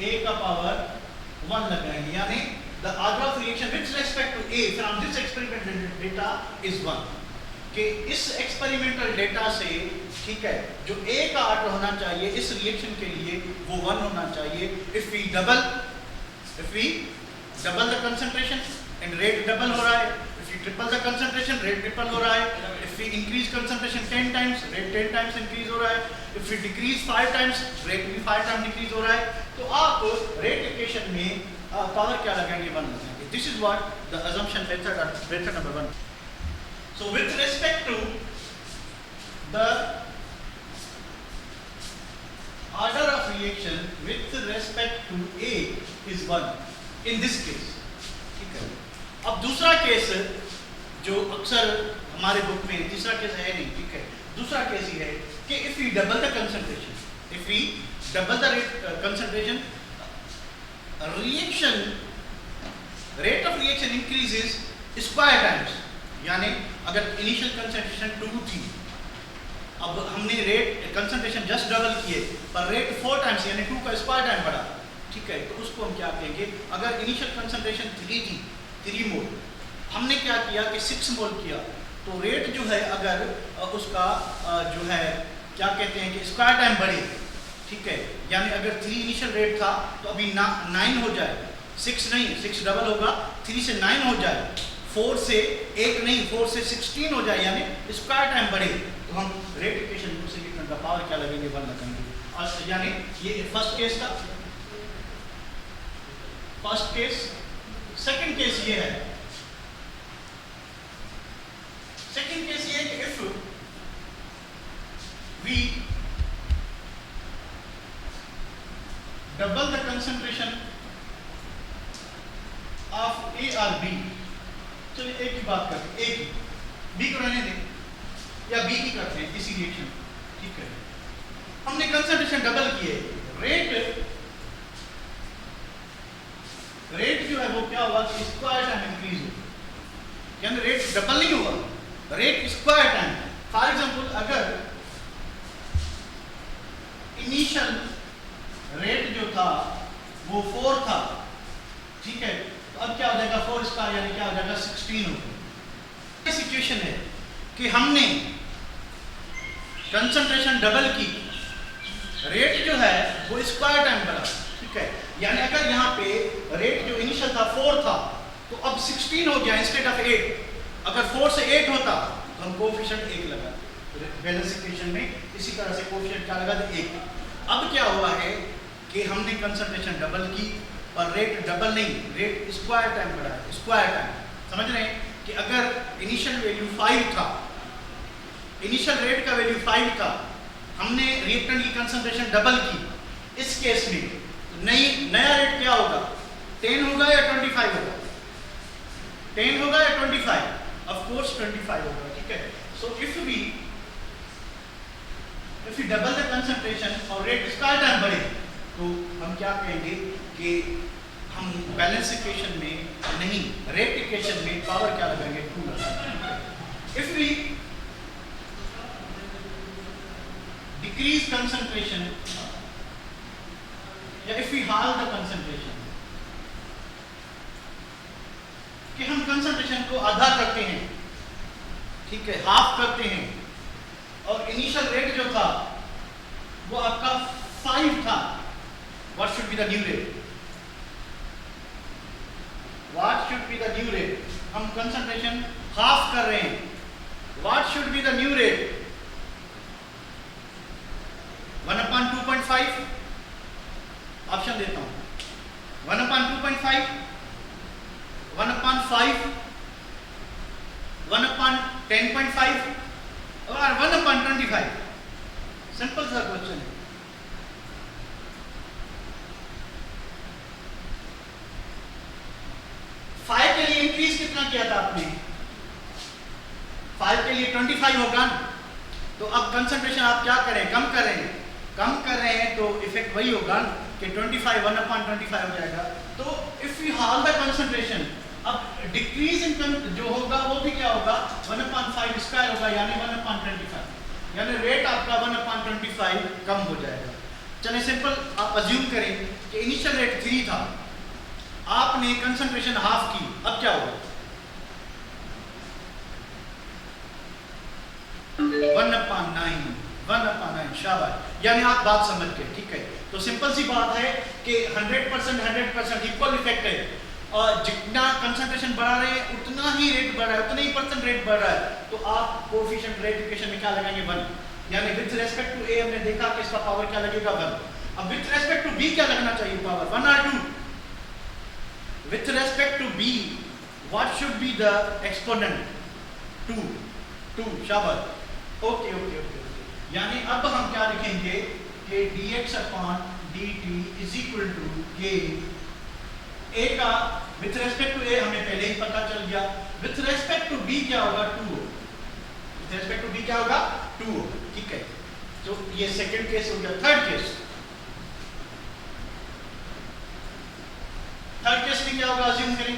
a का पावर 1 लगाएंगे, यानी the order of reaction with respect to a from this experimental data is 1, कि इस एक्सपेरिमेंटल डेटा से, ठीक है, जो a का ऑर्डर होना चाहिए इस रिएक्शन के लिए वो 1 होना चाहिए। If we double the concentration and rate double हो रहा है. If you triple the concentration, rate triple हो रहा है. If you increase concentration 10 times, rate 10 times increase हो रहा है. If you decrease 5 times, rate भी 5 टाइम्स डिक्रीज हो रहा है. तो आप रेट इक्वेशन में पावर क्या लगाएंगे? 1 लगाएंगे. This is what the assumption method number 1. So with respect to the order of reaction with respect to A is 1 in this case. ठीक है. अब दूसरा केस जो अक्सर हमारे बुक में, तीसरा केस है नहीं, ठीक है. दूसरा केस ये है कि if we double the concentration, if we double the concentration, reaction rate of reaction increases square times. यानी अगर इनिशियल कंसंट्रेशन 2 थी, अब हमने रेट कंसंट्रेशन जस्ट डबल किए पर रेट 4 टाइम्स यानी 2 का स्क्वायर टाइम बढ़ा. ठीक है. तो उसको हम क्या कहेंगे? अगर इनिशियल कंसंट्रेशन 3 थी, 3 मोल, हमने क्या किया कि 6 मोल किया, तो रेट जो है अगर उसका जो है क्या कहते हैं कि स्क्वायर टाइम बढ़े. ठीक है. यानी अगर 3 इनिशियल रेट था तो अभी 9 हो जाए. 6 नहीं, 6 डबल होगा, 3 से 9 हो जाए, 4 से 8 नहीं, 4 से 16 हो जाए, यानी स्क्वायर टाइम बढ़े. तो हम रेट इक्वेशन में से लिखने का पावर क्या लगेंगे? 1 लगेंगे. और यानी ये फर्स्ट केस था. First case. सेकंड केस ये है. सेकंड केस ये है कि if we double the concentration of A और बी. चलिए एक की बात करते हैं. ए की, बी को रहने दें या बी की करते हैं इसी रिएक्शन. ठीक है. हमने कंसंट्रेशन डबल किए, रेट जो है वो क्या हुआ कि स्क्वायर टाइम इंक्रीज हो. यानी रेट डबल नहीं हुआ, rate square time. For example अगर इनिशियल रेट जो था वो 4 था, ठीक है, तो अब क्या हो जाएगा? 4 स्क्वायर यानी क्या हो जाएगा? 16 हो गया. सिचुएशन है कि हमने कंसंट्रेशन डबल की, रेट जो है वो स्क्वायर टाइम बढ़ा. ठीक है. यानी अगर यहाँ पे रेट जो इनिशियल था 4 था, तो अब 16 हो गया इंस्टेड ऑफ 8. अगर 4 से 8 होता तो हम कोएफिशिएंट 1 लगा. बैलेंस इक्वेशन में इसी तरह से कोएफिशिएंट क्या लगा? 1. अब क्या हुआ है कि हमने कंसंट्रेशन डबल की और रेट डबल नहीं, रेट स्क्वायर टाइम बढ़ा है. स्क्वायर टाइम समझ रहे हैं कि अगर इनिशियल वैल्यू 5 था, इनिशियल रेट का वैल्यू 5 था, हमने रिएक्टेंट की कंसंट्रेशन डबल की, इस केस में नया रेट क्या होगा? 10 होगा या 25 होगा? 10 होगा या 25? ऑफ कोर्स 25 होगा. ठीक है. So if you double the concentration और रेट स्क्वायर टाइम बढ़े, तो हम क्या कहेंगे कि हम बैलेंस इक्वेशन में नहीं, रेट इक्वेशन में पावर क्या लगाएंगे? 2 लगाएंगे. इफ वी डिक्रीज कंसंट्रेशन या if we halve the concentration, कि हम कंसंट्रेशन को आधा करते हैं, ठीक है, हाफ करते हैं, और इनिशियल रेट जो था वो आपका 5 था. What should be the new rate? What should be the new rate? हम कंसंट्रेशन हाफ कर रहे हैं. What should be the new rate? 1/2.5. Option देता हूं. 1/2.5, 1/5, 1/10.5 और 1/25. सिंपल सा क्वेश्चन है. फाइव के लिए इंक्रीज कितना किया था आपने? 5 के लिए 25 होगा. तो अब कंसंट्रेशन आप क्या करें? कम कर रहे हैं. कम कर रहे हैं तो इफेक्ट वही होगा कि 25 1/25 हो जाएगा. तो if you hall the concentration, अब डिक्रीज इन जो होगा वो भी क्या होगा? 1/5 स्क्वायर होगा, यानी 1/25. यानी रेट आपका 1/25 कम हो जाएगा. चलिए सिंपल आप अज्यूम करें कि इनिशियल रेट 3 था, आपने कंसंट्रेशन हाफ की, अब क्या होगा? 1/9. शाबाश. यानी आप बात समझ गए. ठीक है. तो सिंपल सी बात है कि 100% इक्वल इफेक्ट है. और जितना कंसंट्रेशन बढ़ा रहे हैं उतना ही रेट बढ़ रहा है, उतना ही परसेंट रेट बढ़ रहा है, तो आप कोएफिशिएंट रेट इक्वेशन में क्या लगाएंगे 1, यानी विद रिस्पेक्ट टू ए हमने देखा कि इसका पावर क्या लगेगा 1। अब विद रिस्पेक्ट टू बी क्या लगना चाहिए पावर 1 और 2? With respect to B what should be the exponent? 2 शाबाश, ओके ओके ओके। यानी अब हम क्या लिखेंगे कि dx upon dt is equal to k a का विथ रेस्पेक्ट टू a हमें पहले ही पता चल गया, विथ रेस्पेक्ट टू b क्या होगा 2, विथ रेस्पेक्ट टू b क्या होगा 2, ठीक है। तो ये सेकंड केस हो गया। थर्ड केस में क्या होगा अज्यूम करें?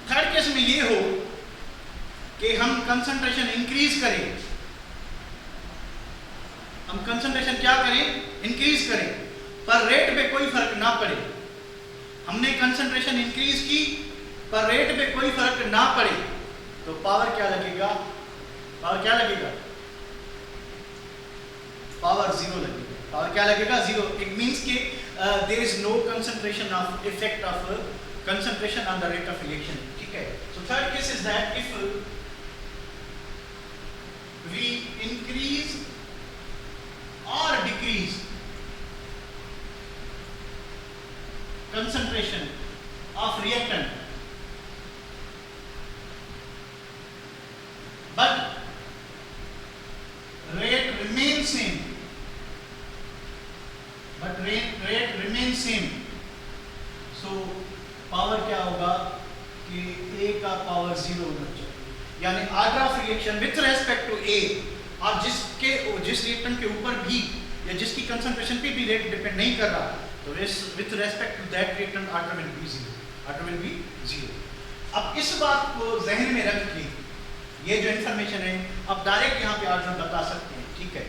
थर्ड केस में ये हो कि हम कंसंट्रेशन इंक्रीज करें, हम कंसंट्रेशन क्या करें? इंक्रीज करें, पर रेट पे कोई फर्क ना पड़े। हमने कंसंट्रेशन इंक्रीज की पर रेट पे कोई फर्क ना पड़े, तो पावर क्या लगेगा? पावर क्या लगेगा? पावर 0 लगेगा। पावर क्या लगेगा? 0। इट मींस कि there is no concentration of effect of concentration on the rate of reaction, ठीक है। So third case is that if we increase or decrease concentration of reactant but rate remains same, so power क्या होगा कि A का power 0 होना चाहिए, यानी order of reaction with respect to A और जिस रिएक्टेंट के ऊपर भी या जिसकी कंसंट्रेशन पे भी रेट डिपेंड नहीं कर रहा, तो with respect to that reactant order will be 0, order will be 0। अब इस बात को जहन में रख के ये जो इंफॉर्मेशन है आप डायरेक्ट यहाँ पे ऑर्डर बता सकते हैं, ठीक है,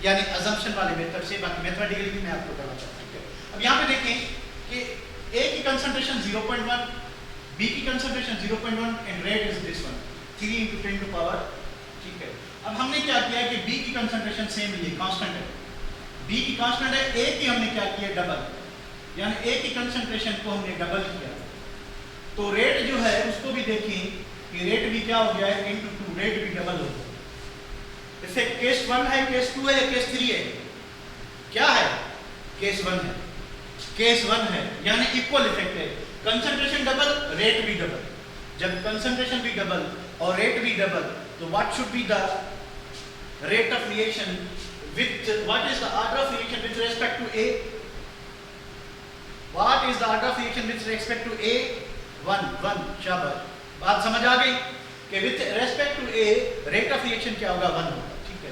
यानी अजम्पशन वाले मेथड से, बाकी मैथमेटिकली भी मैं आपको बताना चाहता हूँ, ठीक है। अब यहाँ पे देखें कि A की कंसंट्रेशन 0.1, B की concentration 0.1 and rate is this one 3 × 10 to power, ठीक है। अब हमने क्या किया कि B की कंसंट्रेशन सेम ही है, कांस्टेंट है, B की कांस्टेंट है, A की हमने क्या किया डबल, यानी A की कंसंट्रेशन को हमने डबल किया, तो रेट जो है उसको भी देखें कि रेट भी क्या हो गया है इनटू 2, रेट भी डबल हो गया। इफेक्ट केस 1 है, केस 2 है, केस 3 है? क्या है? केस 1 है, केस 1 है, यानी इक्वल इफेक्ट है, कंसंट्रेशन डबल रेट भी डबल। जब कंसंट्रेशन भी डबल और रेट भी डबल, तो what should be the rate of reaction with what is the order of reaction with respect to A? What is the order of reaction with respect to A? 1 शाबाश, बात समझ आ गई कि with respect to A rate of reaction क्या होगा? 1 होगा, ठीक है।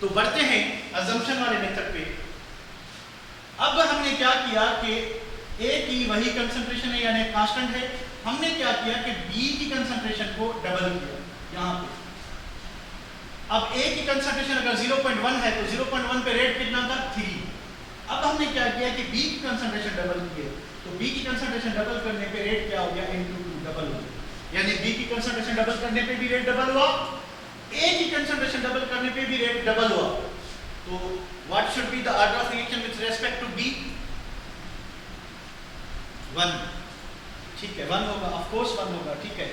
तो बढ़ते हैं assumption वाले मेथड पे। अब हमने क्या किया कि A की वही कंसंट्रेशन है यानी कांस्टेंट है, हमने क्या किया कि B की कंसंट्रेशन को डबल किया यहाँ पे। अब A की कंसंट्रेशन अगर 0.1 है तो 0.1 पे रेट कितना था? 3। अब हमने क्या किया कि B की कंसंट्रेशन डबल की है, तो B की कंसंट्रेशन डबल करने पे रेट क्या हो गया? इनटू 2 डबल हो गया, यानी B की कंसंट्रेशन डबल करने पे भी रेट डबल हुआ, A की कंसंट्रेशन डबल करने पे भी रेट डबल हुआ। तो what should be the order of reaction with respect to B? 1, ठीक है, 1 होगा, ऑफ कोर्स 1 होगा, ठीक है।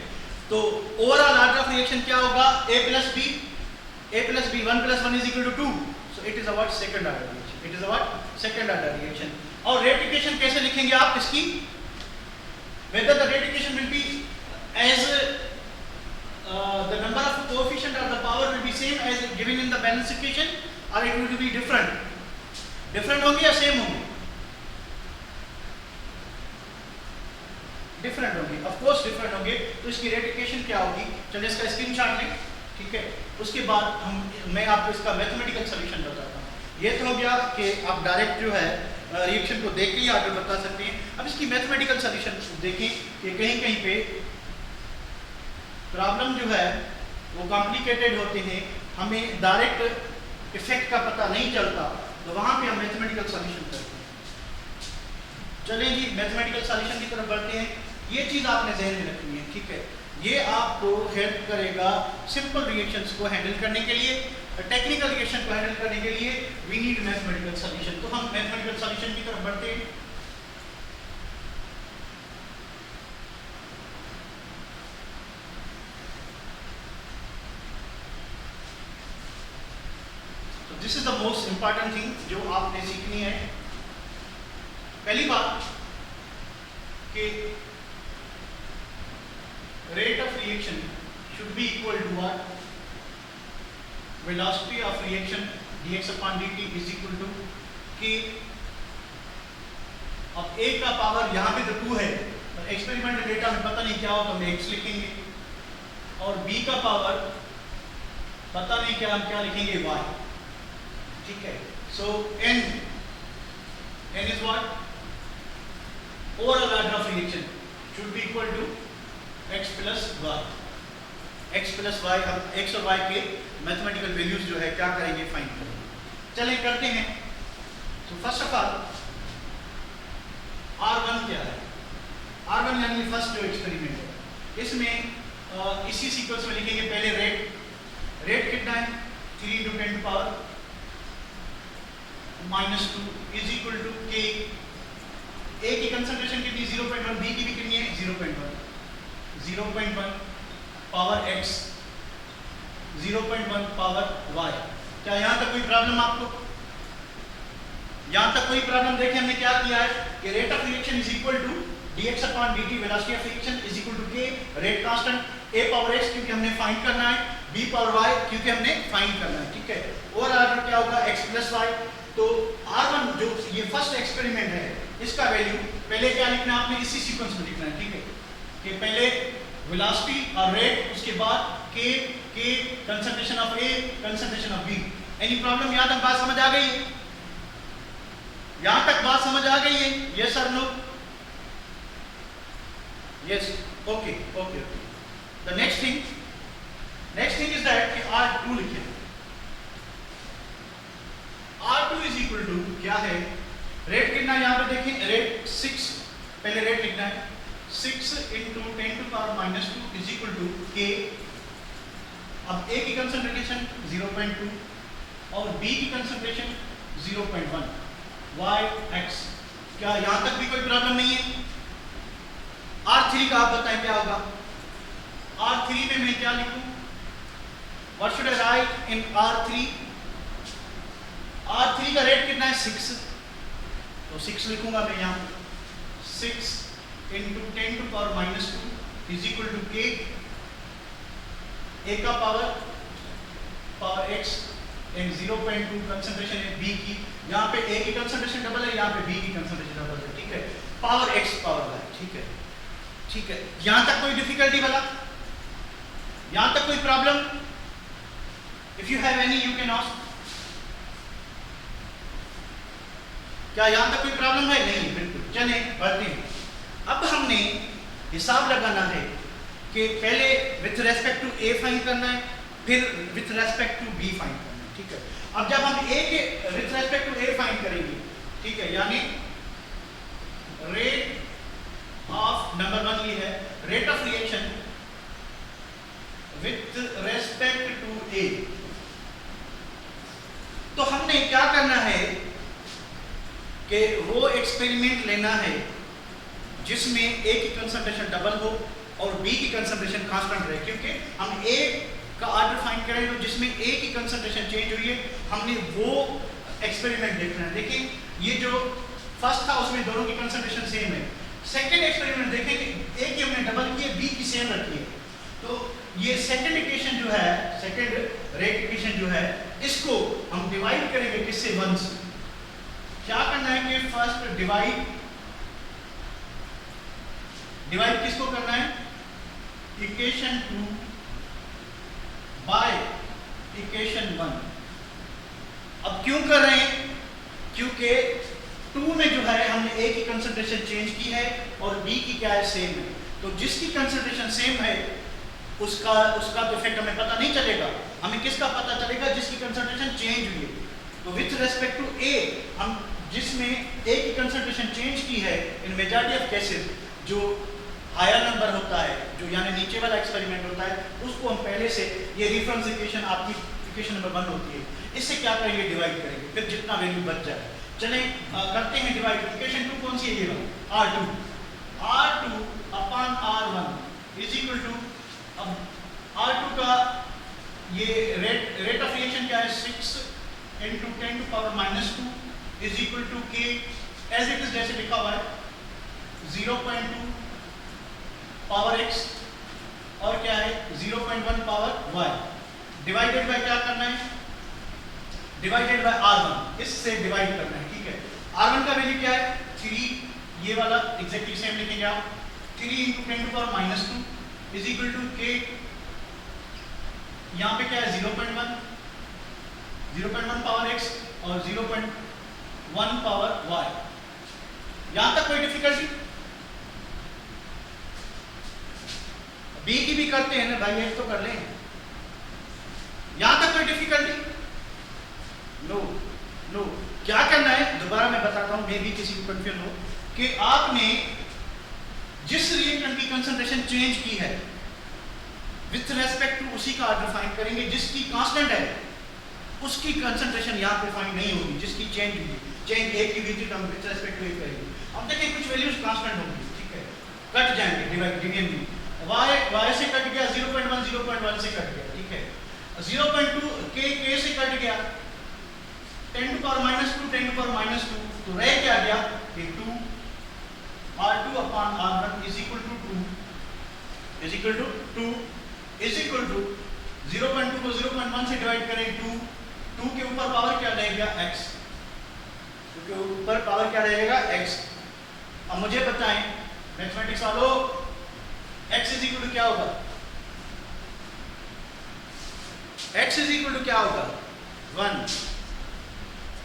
तो ओवरऑल ऑर्डर ऑफ रिएक्शन क्या होगा? A plus B, 1 plus 1 is equal to 2, so it is a what? Second order reaction, it is a what? Second order reaction। और rate equation कैसे लिखेंगे आप इसकी? Whether the rate equation will be as the number of coefficient or the power will be same as given in the balance equation, or it will be different होंगे या same होंगे? Different होंगे, of course different होंगे। तो इसकी rate equation क्या होगी? चलिए इसका स्क्रीनशॉट लें, ठीक है। उसके बाद मैं आपको इसका मैथमेटिकल सॉल्यूशन बताता हूँ। ये तो हो गया कि आप डायरेक्ट जो है रिएक्शन को देख के ही आगे बता सकते हैं। अब इसकी मैथमेटिकल सॉल्यूशन देखें कि कहीं कहीं पे प्रॉब्लम जो है वो कॉम्प्लिकेटेड होते हैं, हमें डायरेक्ट इफेक्ट का पता नहीं चलता, तो वहाँ पे हम मैथमेटिकल सॉल्यूशन करते हैं। चलिए जी मैथमेटिकल सॉल्यूशन की तरफ बढ़ते हैं। ये चीज़ आपने ज़हन में रखनी है, ठीक है। ये आपको हेल्प करेगा सिंपल रिएक्शंस को हैंडल करने के लिए, टेक्निकल रिएक्शन को हैंडल करने के लिए। We need mathematical solution. तो हम मैथमेटिकल सॉल्यूशन की तरफ बढ़ते हैं। This is the most important thing जो आपने सीखनी है। पहली बात कि rate of reaction should be equal to what, velocity of reaction dx upon dt is equal to कि अब a का पावर यहाँ पे तो 2 है, पर एक्सपेरिमेंटल डेटा में पता नहीं क्या हो तो हम x लिखेंगे, और b का पावर पता नहीं क्या, हम क्या लिखेंगे y। ठीक है, so n is what, overall order of reaction should be equal to x plus y। x plus y, हम x और y के मैथमेटिकल वैल्यूज जो है क्या करेंगे, फाइंड करेंगे। चलिए करते हैं। तो फर्स्ट ऑफ ऑल R1 क्या है, R1 यानी फर्स्ट जो एक्सपेरिमेंट है, इसमें इसी सीक्वेंस में लिखेंगे। पहले रेट कितना है, 3 × 10⁻⁻² is equal to k। A की कंसंट्रेशन कितनी, 0.1, B की भी कितनी है, 0.1 पावर x, 0.1 पावर y। क्या यहाँ तक कोई प्रॉब्लम आपको, यहाँ तक कोई प्रॉब्लम? देखिए हमने क्या किया है कि rate of reaction is equal to dx upon dt, velocity of reaction is equal to k, rate constant, a power x क्योंकि हमने फाइंड करना है, b पावर y क्योंकि हमने फाइंड करना है। ठीक है, और ऑर्डर क्या होगा, x प्लस y। तो R1 जो ये फर्स्ट एक्सपेरिमेंट है, इसका वैल्यू पहले क्या लिखना है आपने, इसी सीक्वेंस में लिखना है। ठीक है, कि पहले वेलोसिटी और रेट, उसके बाद k concentration of a, concentration of b। Any problem? यहाँ तक बात समझ आ गई है? यहाँ तक बात समझ आ गई है? यस और no? Yes, okay okay. The next thing is that कि R2 लिखे। R2 इज इक्वल टू क्या है, रेट कितना है यहाँ पे देखें, रेट 6, पहले रेट लिखना है, 6 × 10⁻² इज इक्वल टू k। अब A की कंसंट्रेशन 0.2 और B की कंसंट्रेशन 0.1, y x। क्या यहां तक भी कोई प्रॉब्लम नहीं है? R3 का आप बताएं क्या होगा, R3 में मैं क्या लिखूं, what should I right in R3? R3 का रेट कितना है, 6, तो 6 लिखूंगा मैं यहाँ, 6 × 10⁻² is equal to k। A का पावर x एंड 0.2 कंसंट्रेशन है B की, यहाँ पे A की कंसंट्रेशन डबल है, यहाँ पे B की कंसंट्रेशन डबल है। ठीक है, पावर x पावर y। ठीक है, ठीक है, यहाँ तक कोई डिफिकल्टी वाला, यहाँ तक कोई problem? If you have any you can ask. क्या यहाँ तक कोई प्रॉब्लम है? नहीं, बिल्कुल। चलिए बढ़ते हैं। अब हमने हिसाब लगाना है कि पहले with respect to A find करना है, फिर with respect to B find करना है। ठीक है, अब जब हम A के with respect to A find करेंगे, ठीक है, यानी रेट ऑफ नंबर 1 ये है, rate of reaction with respect to A। तो हमने क्या करना है कि वो एक्सपेरिमेंट लेना है जिसमें A की कंसंट्रेशन डबल हो और B की कंसंट्रेशन कांस्टेंट रहे, क्योंकि हम A का ऑर्डर फाइंड करें तो जिसमें A की कंसंट्रेशन चेंज हुई है, हमने वो एक्सपेरिमेंट देखना है। देखिए ये जो फर्स्ट था उसमें दोनों की कंसंट्रेशन सेम है। सेकंड एक्सपेरिमेंट देखें कि A की हमने डबल की है, B की सेम रखी है। तो ये सेकंड इक्वेशन जो है, सेकंड रेट इक्वेशन जो है, इसको हम डिवाइड करेंगे किससे, 1 से। क्या करना है कि फर्स्ट डिवाइड किसको करना है, इक्वेशन 2 बाय इक्वेशन 1। अब क्यों कर रहे हैं, क्योंकि 2 में जो है हमने A की कंसंट्रेशन चेंज की है और B की क्या है, सेम है। तो जिसकी कंसंट्रेशन सेम है उसका तो इफेक्ट हमें पता नहीं चलेगा, हमें किसका पता चलेगा, जिसकी कंसंट्रेशन चेंज हुई है। तो विथ रेस्पेक्ट टू A, हम जिसमें A की कंसंट्रेशन चेंज की है, इन मेजॉरिटी ऑफ केसेस जो हायर नंबर होता है, जो यानी नीचे वाला एक्सपेरिमेंट होता है, उसको हम पहले से, ये रेफरेंस इक्वेशन आपकी इक्वेशन नंबर 1 होती है, इससे क्या करेंगे, डिवाइड करेंगे, फिर जितना वैल्यू बच जाए। चलें करते हैं डिवाइड। इक्वेशन 2 कौन सी है, ये R2 upon R1 is equal to, अब R2 का ये रेट ऑफ रिएक्शन क्या है, 6 into 10 to power minus 2 is equal to k as it is जैसे लिखा हुआ है 0.2 पावर x और क्या है 0.1 पावर y डिवाइडेड बाय क्या करना है डिवाइडेड बाय r1 इससे डिवाइड करना है ठीक है r1 का वैल्यू क्या है 3 ये वाला एग्जैक्टली सेम लिखेंगे आप 3 into 10 to power minus 2 is equal to k यहाँ पे क्या है 0.1 पावर x और 0.1 पावर y यहां तक कोई डिफिकल्टी b की भी करते हैं ना भाई एक तो कर लें यहां तक कोई डिफिकल्टी नो क्या करना है दोबारा मैं बताता हूं मे भी किसी को कंफ्यूजन हो कि आपने जिस रिएक्टेंट की कंसंट्रेशन चेंज की है विथ रेस्पेक्ट टू उसी का ऑर्डर फाइंड करेंगे जिसकी कांस्टेंट है उसकी कंसंट्रेशन यहाँ पे फाइंड नहीं होगी जिसकी चेंज हुई चेंज एक की हुई थी तो हम विथ रेस्पेक्ट टू करेंगे अब देखिए कुछ वैल्यूज कांस्टेंट होंगी ठीक है कट जाएंगे डिवीजन में y से कट गया 0.1 से कट गया ठीक है 0.2 k से कट गया 10 to power minus 2 10 to power minus 2 तो रह क्या गया कि 2 r2 upon r1 is equal to 2 is equal to 2 is equal to 0.2 को 0.1 से डिवाइड करें 2 के ऊपर पावर क्या रहेगा x 2 के ऊपर पावर क्या रहेगा x अब मुझे बताएं मैथमेटिक्स वालों x is equal to क्या होगा x is equal to क्या होगा 1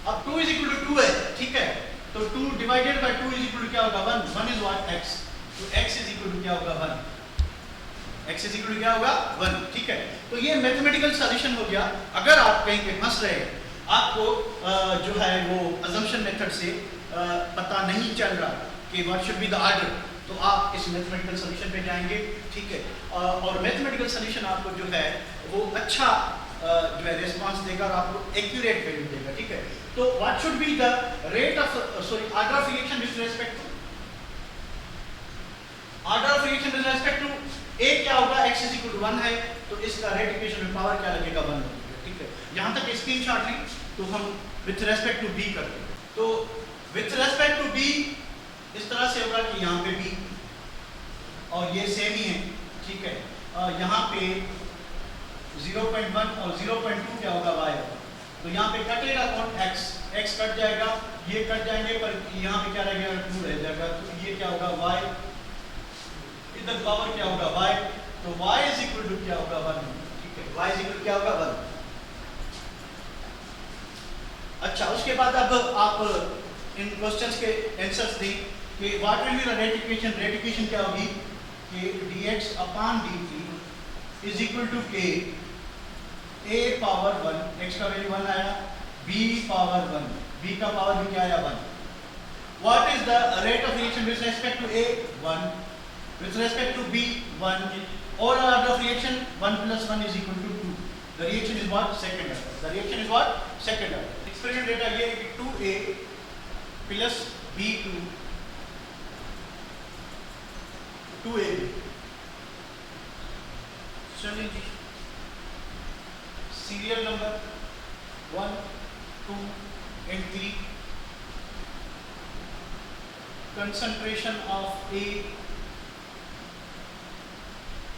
अब 2 is equal to 2 है ठीक है तो 2 divided by 2 is equal to क्या होगा 1 is what x तो x is equal to क्या होगा 1 x is equal to क्या होगा 1 ठीक है तो ये मैथमेटिकल सॉल्यूशन हो गया अगर आप कहीं पे फंस रहे आपको जो है वो assumption मेथड से पता नहीं चल रहा कि what should be the order तो आप इस मैथमेटिकल सॉल्यूशन पे जाएंगे ठीक है और मैथमेटिकल सॉल्यूशन आपको जो है वो अच्छा जो है रिस्पांस देगा और आपको एक्यूरेट वैल्यू देगा ठीक है तो what should be the rate of order of reaction with respect to a क्या होगा x is equal to 1 है तो इसका रेट इक्वेशन में पावर क्या लगेगा 1 लगेगा ठीक है यहां तक स्क्रीनशॉट ली तो हम विथ रेस्पेक्ट टू b करते हैं तो विथ रेस्पेक्ट टू b इस तरह से होगा कि यहां पे b और ये सेम ही है ठीक है यहां पे 0.1 और 0.2 क्या होगा y होगा तो यहां पे कटेगा कौन x कट जाएगा ये कट जाएंगे पर यहां पे क्या रहेगा 2 रह जाएगा तो ये क्या होगा y इधर पावर क्या होगा y तो y is equal to क्या होगा 1 ठीक है y is equal to क्या होगा 1 अच्छा उसके बाद अब आप इन क्वेश्चंस के आंसर्स दें कि what will be the rate equation क्या होगी कि dx upon dt is equal to k a power 1 x का वैल्यू 1 आया b पावर 1 b का पावर भी क्या आया 1 what is the rate of reaction with respect to a 1 with respect to b 1 or order of reaction 1 plus 1 is equal to 2 the reaction is what second order experiment data ये है कि 2a plus b2 2ab चलिए जी serial number 1 2 and 3 concentration of a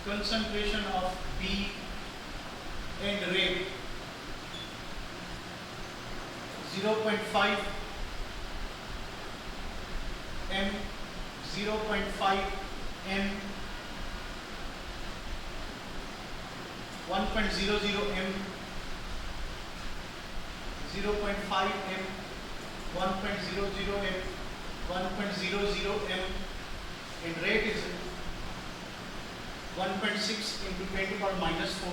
concentration of B and rate 0.5 m 0.5 m 1.00 m 0.5 m 1.00 m 1.00 m and rate is 1.6 into 10 to power minus 4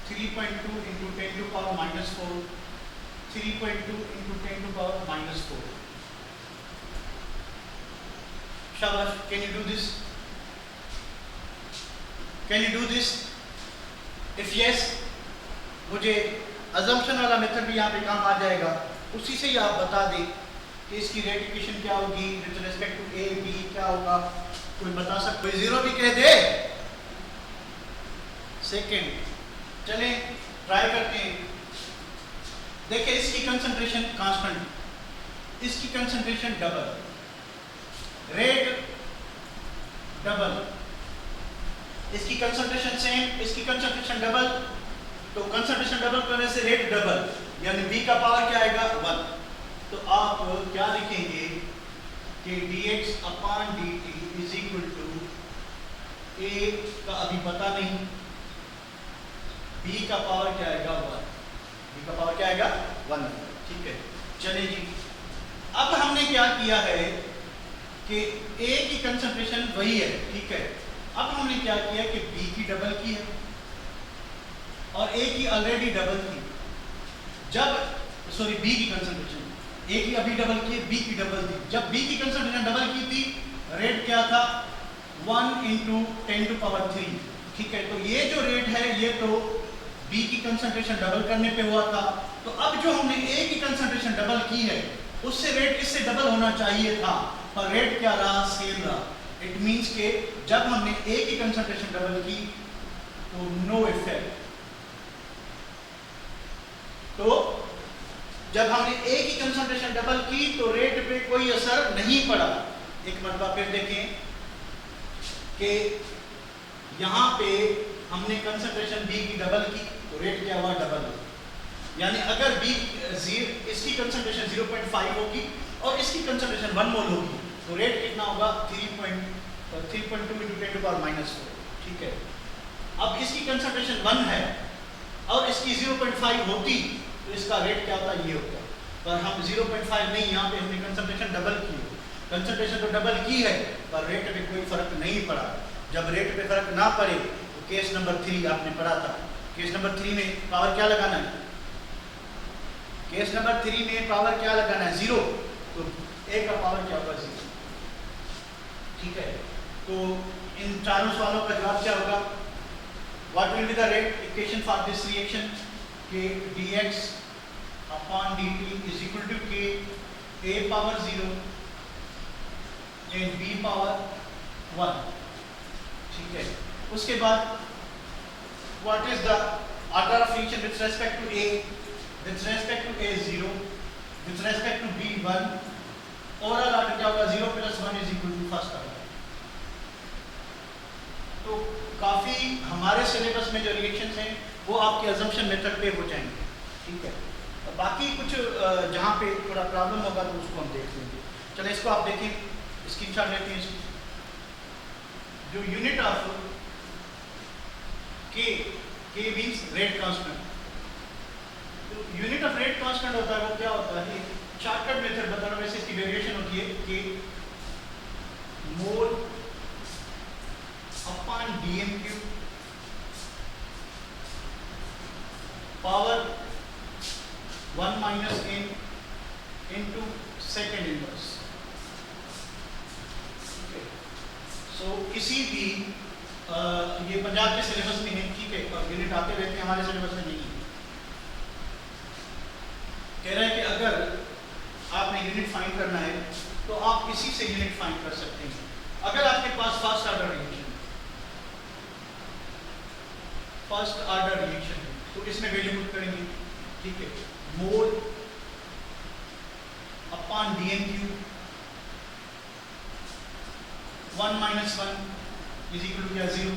3.2 into 10 to power minus 4 3.2 into 10 to power minus 4 Shabash, can you do this? Can you do this? If yes, मुझे assumption वाला method भी यहाँ पे काम आ जाएगा उसी से ही आप बता दें कि इसकी रेट इक्वेशन क्या होगी with respect to A B क्या होगा कोई बता सकता कोई जीरो भी कह दे सेकंड चलें ट्राई करते हैं देखिए इसकी कंसंट्रेशन कांस्टेंट, इसकी कंसंट्रेशन डबल, रेट डबल, इसकी कंसंट्रेशन सेम, इसकी कंसंट्रेशन डबल, तो कंसंट्रेशन डबल करने से रेट डबल, यानी B का पावर क्या आएगा 1। तो आप क्या लिखेंगे कि dx upon dt is equal to A का अभी पता नहीं, B का पावर क्या आएगा 1, B का पावर क्या आएगा 1। ठीक है, चलिए जी, अब हमने क्या किया है कि A की कंसंट्रेशन वही है, ठीक है। अब हमने क्या किया कि B की डबल की है और A की ऑलरेडी डबल थी। जब सॉरी B की कंसंट्रेशन, A की अभी डबल की है, B की डबल थी। जब B की कंसंट्रेशन डबल की थी, रेट क्या था 1 × 10⁻3। ठीक है, तो ये जो रेट है ये तो B की कंसंट्रेशन डबल करने पे हुआ था। तो अब जो हमने A की कंसंट्रेशन डबल की है उससे रेट इससे डबल होना चाहिए था, पर रेट क्या रहा, सेम रहा। इट मींस के जब हमने A की कंसंट्रेशन डबल की तो नो इफेक्ट, तो जब हमने A की कंसंट्रेशन डबल की तो रेट पे कोई असर नहीं पड़ा। एक मरतबा फिर देखें कि यहां पे हमने कंसंट्रेशन B की डबल की तो रेट क्या हुआ, डबल। यानी अगर इसकी कंसंट्रेशन 0.5 होगी और इसकी कंसंट्रेशन 1 मोल होगी तो रेट कितना होगा 3.2 × 10⁻⁴। ठीक है, अब इसकी कंसंट्रेशन 1 है और इसकी 0.5 होती तो इसका रेट क्या होता, ये होता। पर हम 0.5 नहीं, यहाँ पे हमने कंसंट्रेशन डबल की है। कंसंट्रेशन तो डबल की है पर रेट पे कोई फर्क नहीं पड़ा। जब रेट पे फर्क ना पड़े तो केस नंबर 3 आपने पढ़ा था। केस नंबर 3 में पावर क्या लगाना है, केस नंबर 3 में पावर क्या लगाना है, 0। तो A का पावर क्या होगा, 0। ठीक है, तो इन चारों सवालों का जवाब क्या होगा, what will be the rate equation for this reaction, कि dx upon dt is equal to k A power 0 and B power 1। ठीक है, उसके बाद what is the order of reaction with respect to A, with respect to A 0, with respect to B 1, overall order क्या होगा, 0 + 1 is equal to first order. तो काफी हमारे syllabus में जो रिएक्शंस हैं वो आपके अजम्पशन मेथड पे हो जाएंगे। ठीक है, और बाकी कुछ जहाँ पे थोड़ा प्रॉब्लम होगा तो उसको हम देख लेंगे। चलिए इसको आप देखें, स्क्रीनशॉट लेते हैं। जो यूनिट ऑफ के means rate constant, unit of rate constant होता है वो क्या होता है, शॉर्टकट मेथड बता रहा हूं, वैसे इसकी वेरिएशन होती है कि mole upon dm³ power 1 - n into second inverse. So किसी भी ये पंजाब के सिलेबस में है, ठीक है, और यूनिट आते रहते हैं, हमारे सिलेबस में नहीं है। कह रहा है कि अगर आपने यूनिट फाइंड करना है तो आप इसी से यूनिट फाइंड कर सकते हैं। अगर आपके पास फर्स्ट ऑर्डर रिएक्शन है तो इसमें वैल्यू पुट करेंगे। ठीक है, mole upon dm³ 1 - 1 is equal to 0,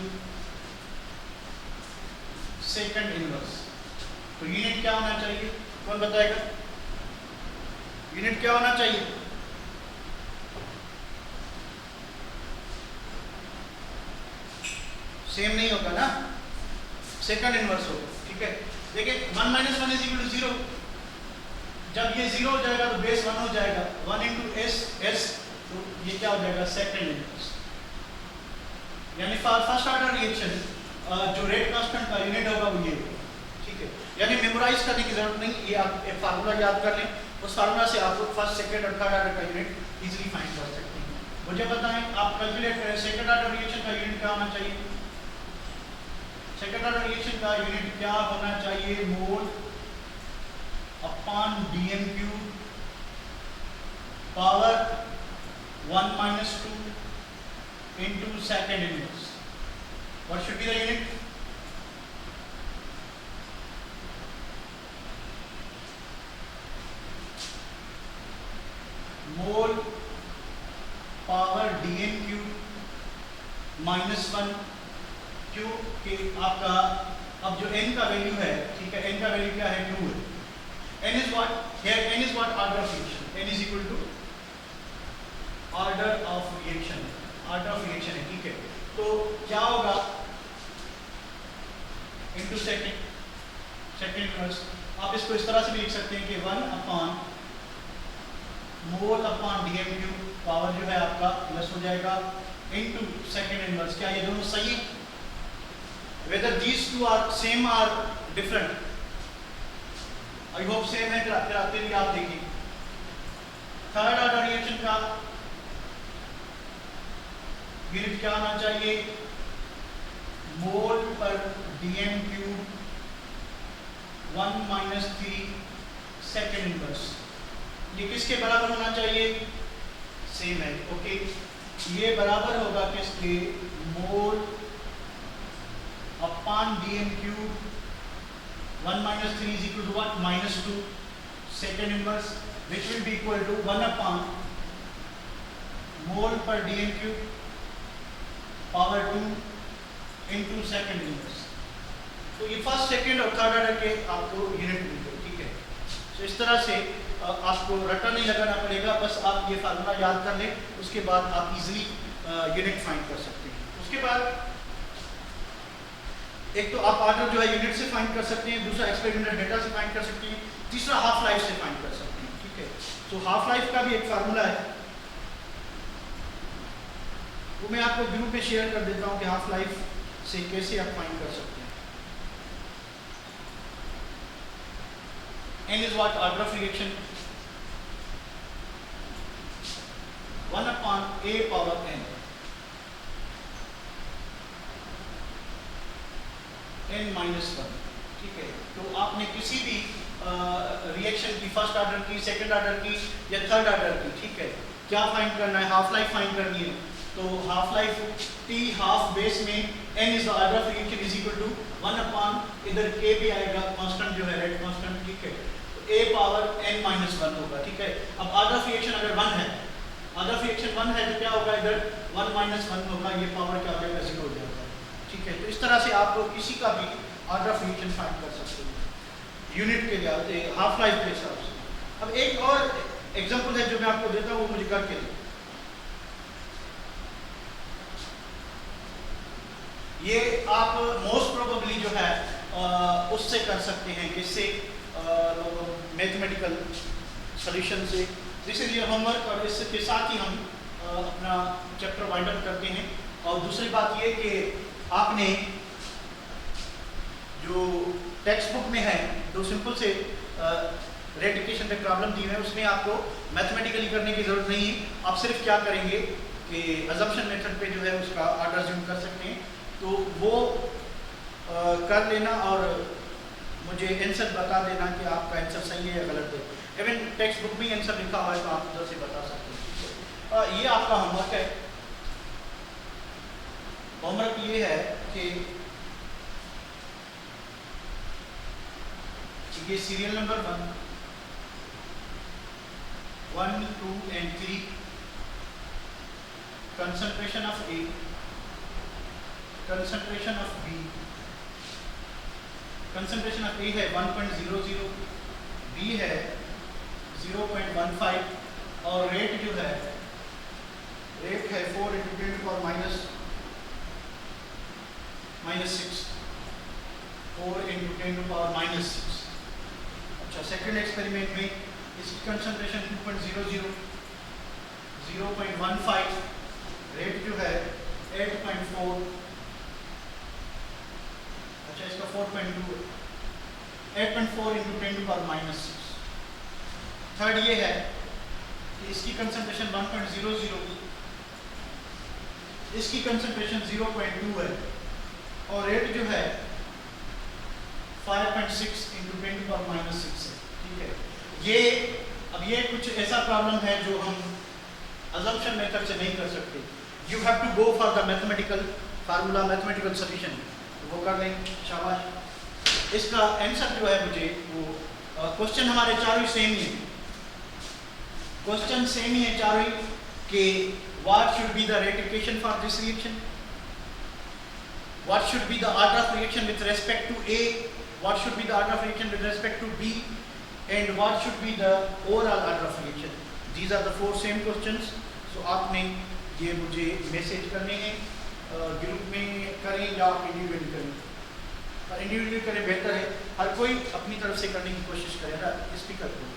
second inverse. तो यूनिट क्या होना चाहिए, कौन बताएगा, यूनिट क्या होना चाहिए, सेम नहीं होगा ना, सेकंड इनवर्स होगा। ठीक है, देखिए 1 - 1 इज इक्वल टू 0। जब ये 0 हो जाएगा तो बेस 1 हो जाएगा, 1 × s, तो ये क्या हो जाएगा, सेकंड इनवर्स। यानी फर्स्ट ऑर्डर रिएक्शन जो रेट कांस्टेंट का यूनिट होगा वो ये होगा। ठीक है, यानी मेमोराइज करने की जरूरत नहीं, ये आप एक फार्मूला याद कर लें, उस फार्मूला से आप फर्स्ट, सेकंड और थर्ड ऑर्डर का यूनिट इजीली फाइंड कर सकते हैं। मुझे बताएं, आप कैलकुलेट करें सेकंड ऑर्डर रिएक्शन का यूनिट क्या होना चाहिए, सेकंड ऑर्डर रिएक्शन का यूनिट क्या होना चाहिए, मोल upon dm³ power 1 - 2 into second inverse. What should be the unit? Mole power dn cube minus 1 क्यों कि आपका अब जो n का वैल्यू है, ठीक है, n का वैल्यू क्या है, 2 है। n is what here, n is what order of reaction, n is equal to order of reaction, order of reaction है, ठीक है। तो क्या होगा इनटू सेकंड इनवर्स, आप इसको इस तरह से भी लिख सकते हैं कि 1 अपॉन मोल अपॉन dm क्यूब, पावर जो है आपका प्लस हो जाएगा, इनटू सेकंड इनवर्स। क्या ये दोनों सही है? Whether these two are same or different, I hope same है, फिर आते भी आप देखिए। थर्ड ऑर्डर रिएक्शन का यूनिट क्या आना चाहिए, mole per dm cube 1 minus 3 second inverse. ये किसके बराबर होना चाहिए, सेम है, ओके। ये बराबर होगा किसके, mole upon dm cube 1 minus 3 is equal to what, minus 2 second inverse, which will be equal to 1 upon mole per dm cube power 2 into second inverse. तो ये फर्स्ट सेकेंड और थर्ड ऑर्डर के आपको unit मिल गए, ठीक है। तो इस तरह से आपको रटा नहीं लगाना पड़ेगा, बस आप ये फार्मूला याद कर लें, उसके बाद आप इजीली यूनिट फाइंड कर सकते हैं। उसके बाद एक तो आप ऑर्डर जो है यूनिट से फाइंड कर सकते हैं, दूसरा एक्सपेरिमेंटल डेटा से फाइंड कर सकते हैं, तीसरा हाफ लाइफ से फाइंड कर सकते हैं, ठीक है। तो हाफ लाइफ का भी एक फार्मूला है, वो मैं आपको ग्रुप में शेयर कर देता हूँ कि हाफ लाइफ से कैसे आप फाइंड कर सकते हैं। n is what, order of reaction, 1 upon a power n, n minus 1, ठीक है। तो आपने किसी भी रिएक्शन की फर्स्ट ऑर्डर की, सेकंड ऑर्डर की या थर्ड ऑर्डर की, ठीक है, क्या फाइंड करना है, हाफ लाइफ फाइंड करनी है। तो half life t half base में n is the order of reaction is equal to 1 upon, इधर k भी आएगा, कांस्टेंट जो है रेट कांस्टेंट, ठीक है, तो a पावर n माइनस 1 होगा, ठीक है। अब ऑर्डर ऑफ रिएक्शन अगर 1 है, ऑर्डर ऑफ रिएक्शन 1 है तो क्या होगा, इधर 1 माइनस 1 होगा, ये पावर क्या हो जाएगा, 0 हो जाएगा, ठीक है। तो इस तरह से आप लोग किसी का भी ऑर्डर ऑफ रिएक्शन फाइंड कर सकते हैं यूनिट के लिए, हाफ लाइफ के हिसाब से। अब एक और एग्जांपल है जो मैं आपको देता हूँ, वो मुझे करके दो। ये आप मोस्ट प्रोबेबली जो है उससे कर सकते हैं, किससे, मैथमेटिकल सॉल्यूशन से। इसीलिए होमवर्क और इसके साथ ही हम अपना चैप्टर वाइंड अप करते हैं। और दूसरी बात ये कि आपने जो टेक्स्ट बुक में है, जो सिंपल से रेक्टिफिकेशन पे प्रॉब्लम दी है, उसमें आपको मैथमेटिकली करने की ज़रूरत नहीं है। आप सिर्फ क्या करेंगे कि अजम्पशन मेथड पे जो है उसका ऑर्डर ज्यूम कर सकते हैं, तो वो कर लेना और मुझे आंसर बता देना कि आपका आंसर सही है या गलत है। इवन टेक्स्ट बुक में आंसर लिखा हुआ है तो आप उधर से बता सकते हैं। ये आपका होमवर्क है। होमवर्क ये है कि ये serial number 1, 2 and 3, concentration of A, concentration of B, concentration of A है 1.00, B है 0.15 और रेट जो है, रेट है 4 × 10⁻⁻⁶, 4 × 10⁻⁻⁶। अच्छा, सेकेंड एक्सपेरिमेंट में इसकी कंसंट्रेशन 2.00, 0.15, रेट जो है 8.4, अच्छा इसका 4.2, 8.4 × 10⁻⁻⁶। थर्ड ये है कि इसकी कंसंट्रेशन 1.00, इसकी कंसंट्रेशन 0.2 है और रेट जो है 5.6 × 10⁻⁻⁶ है, ठीक है। ये कुछ ऐसा प्रॉब्लम है जो हम अजम्पशन मेथड से नहीं कर सकते। You have to go for the mathematical formula, mathematical solution, वो कर लें, शाबाश। इसका आंसर जो है मुझे वो क्वेश्चन हमारे चारों सेम ही है, क्वेश्चन सेम ही है चारों ही कि what should be the rate equation for this reaction, what should be the order of reaction with respect to A, what should be the order of reaction with respect to B, and what should be the overall order of reaction. These are the 4 same questions. So आपने ये मुझे message करने हैं, group में करें या आप individually करें, इंडिविजुअली करें बेहतर है, हर कोई अपनी तरफ से करने की कोशिश करेगा स्पीकर को।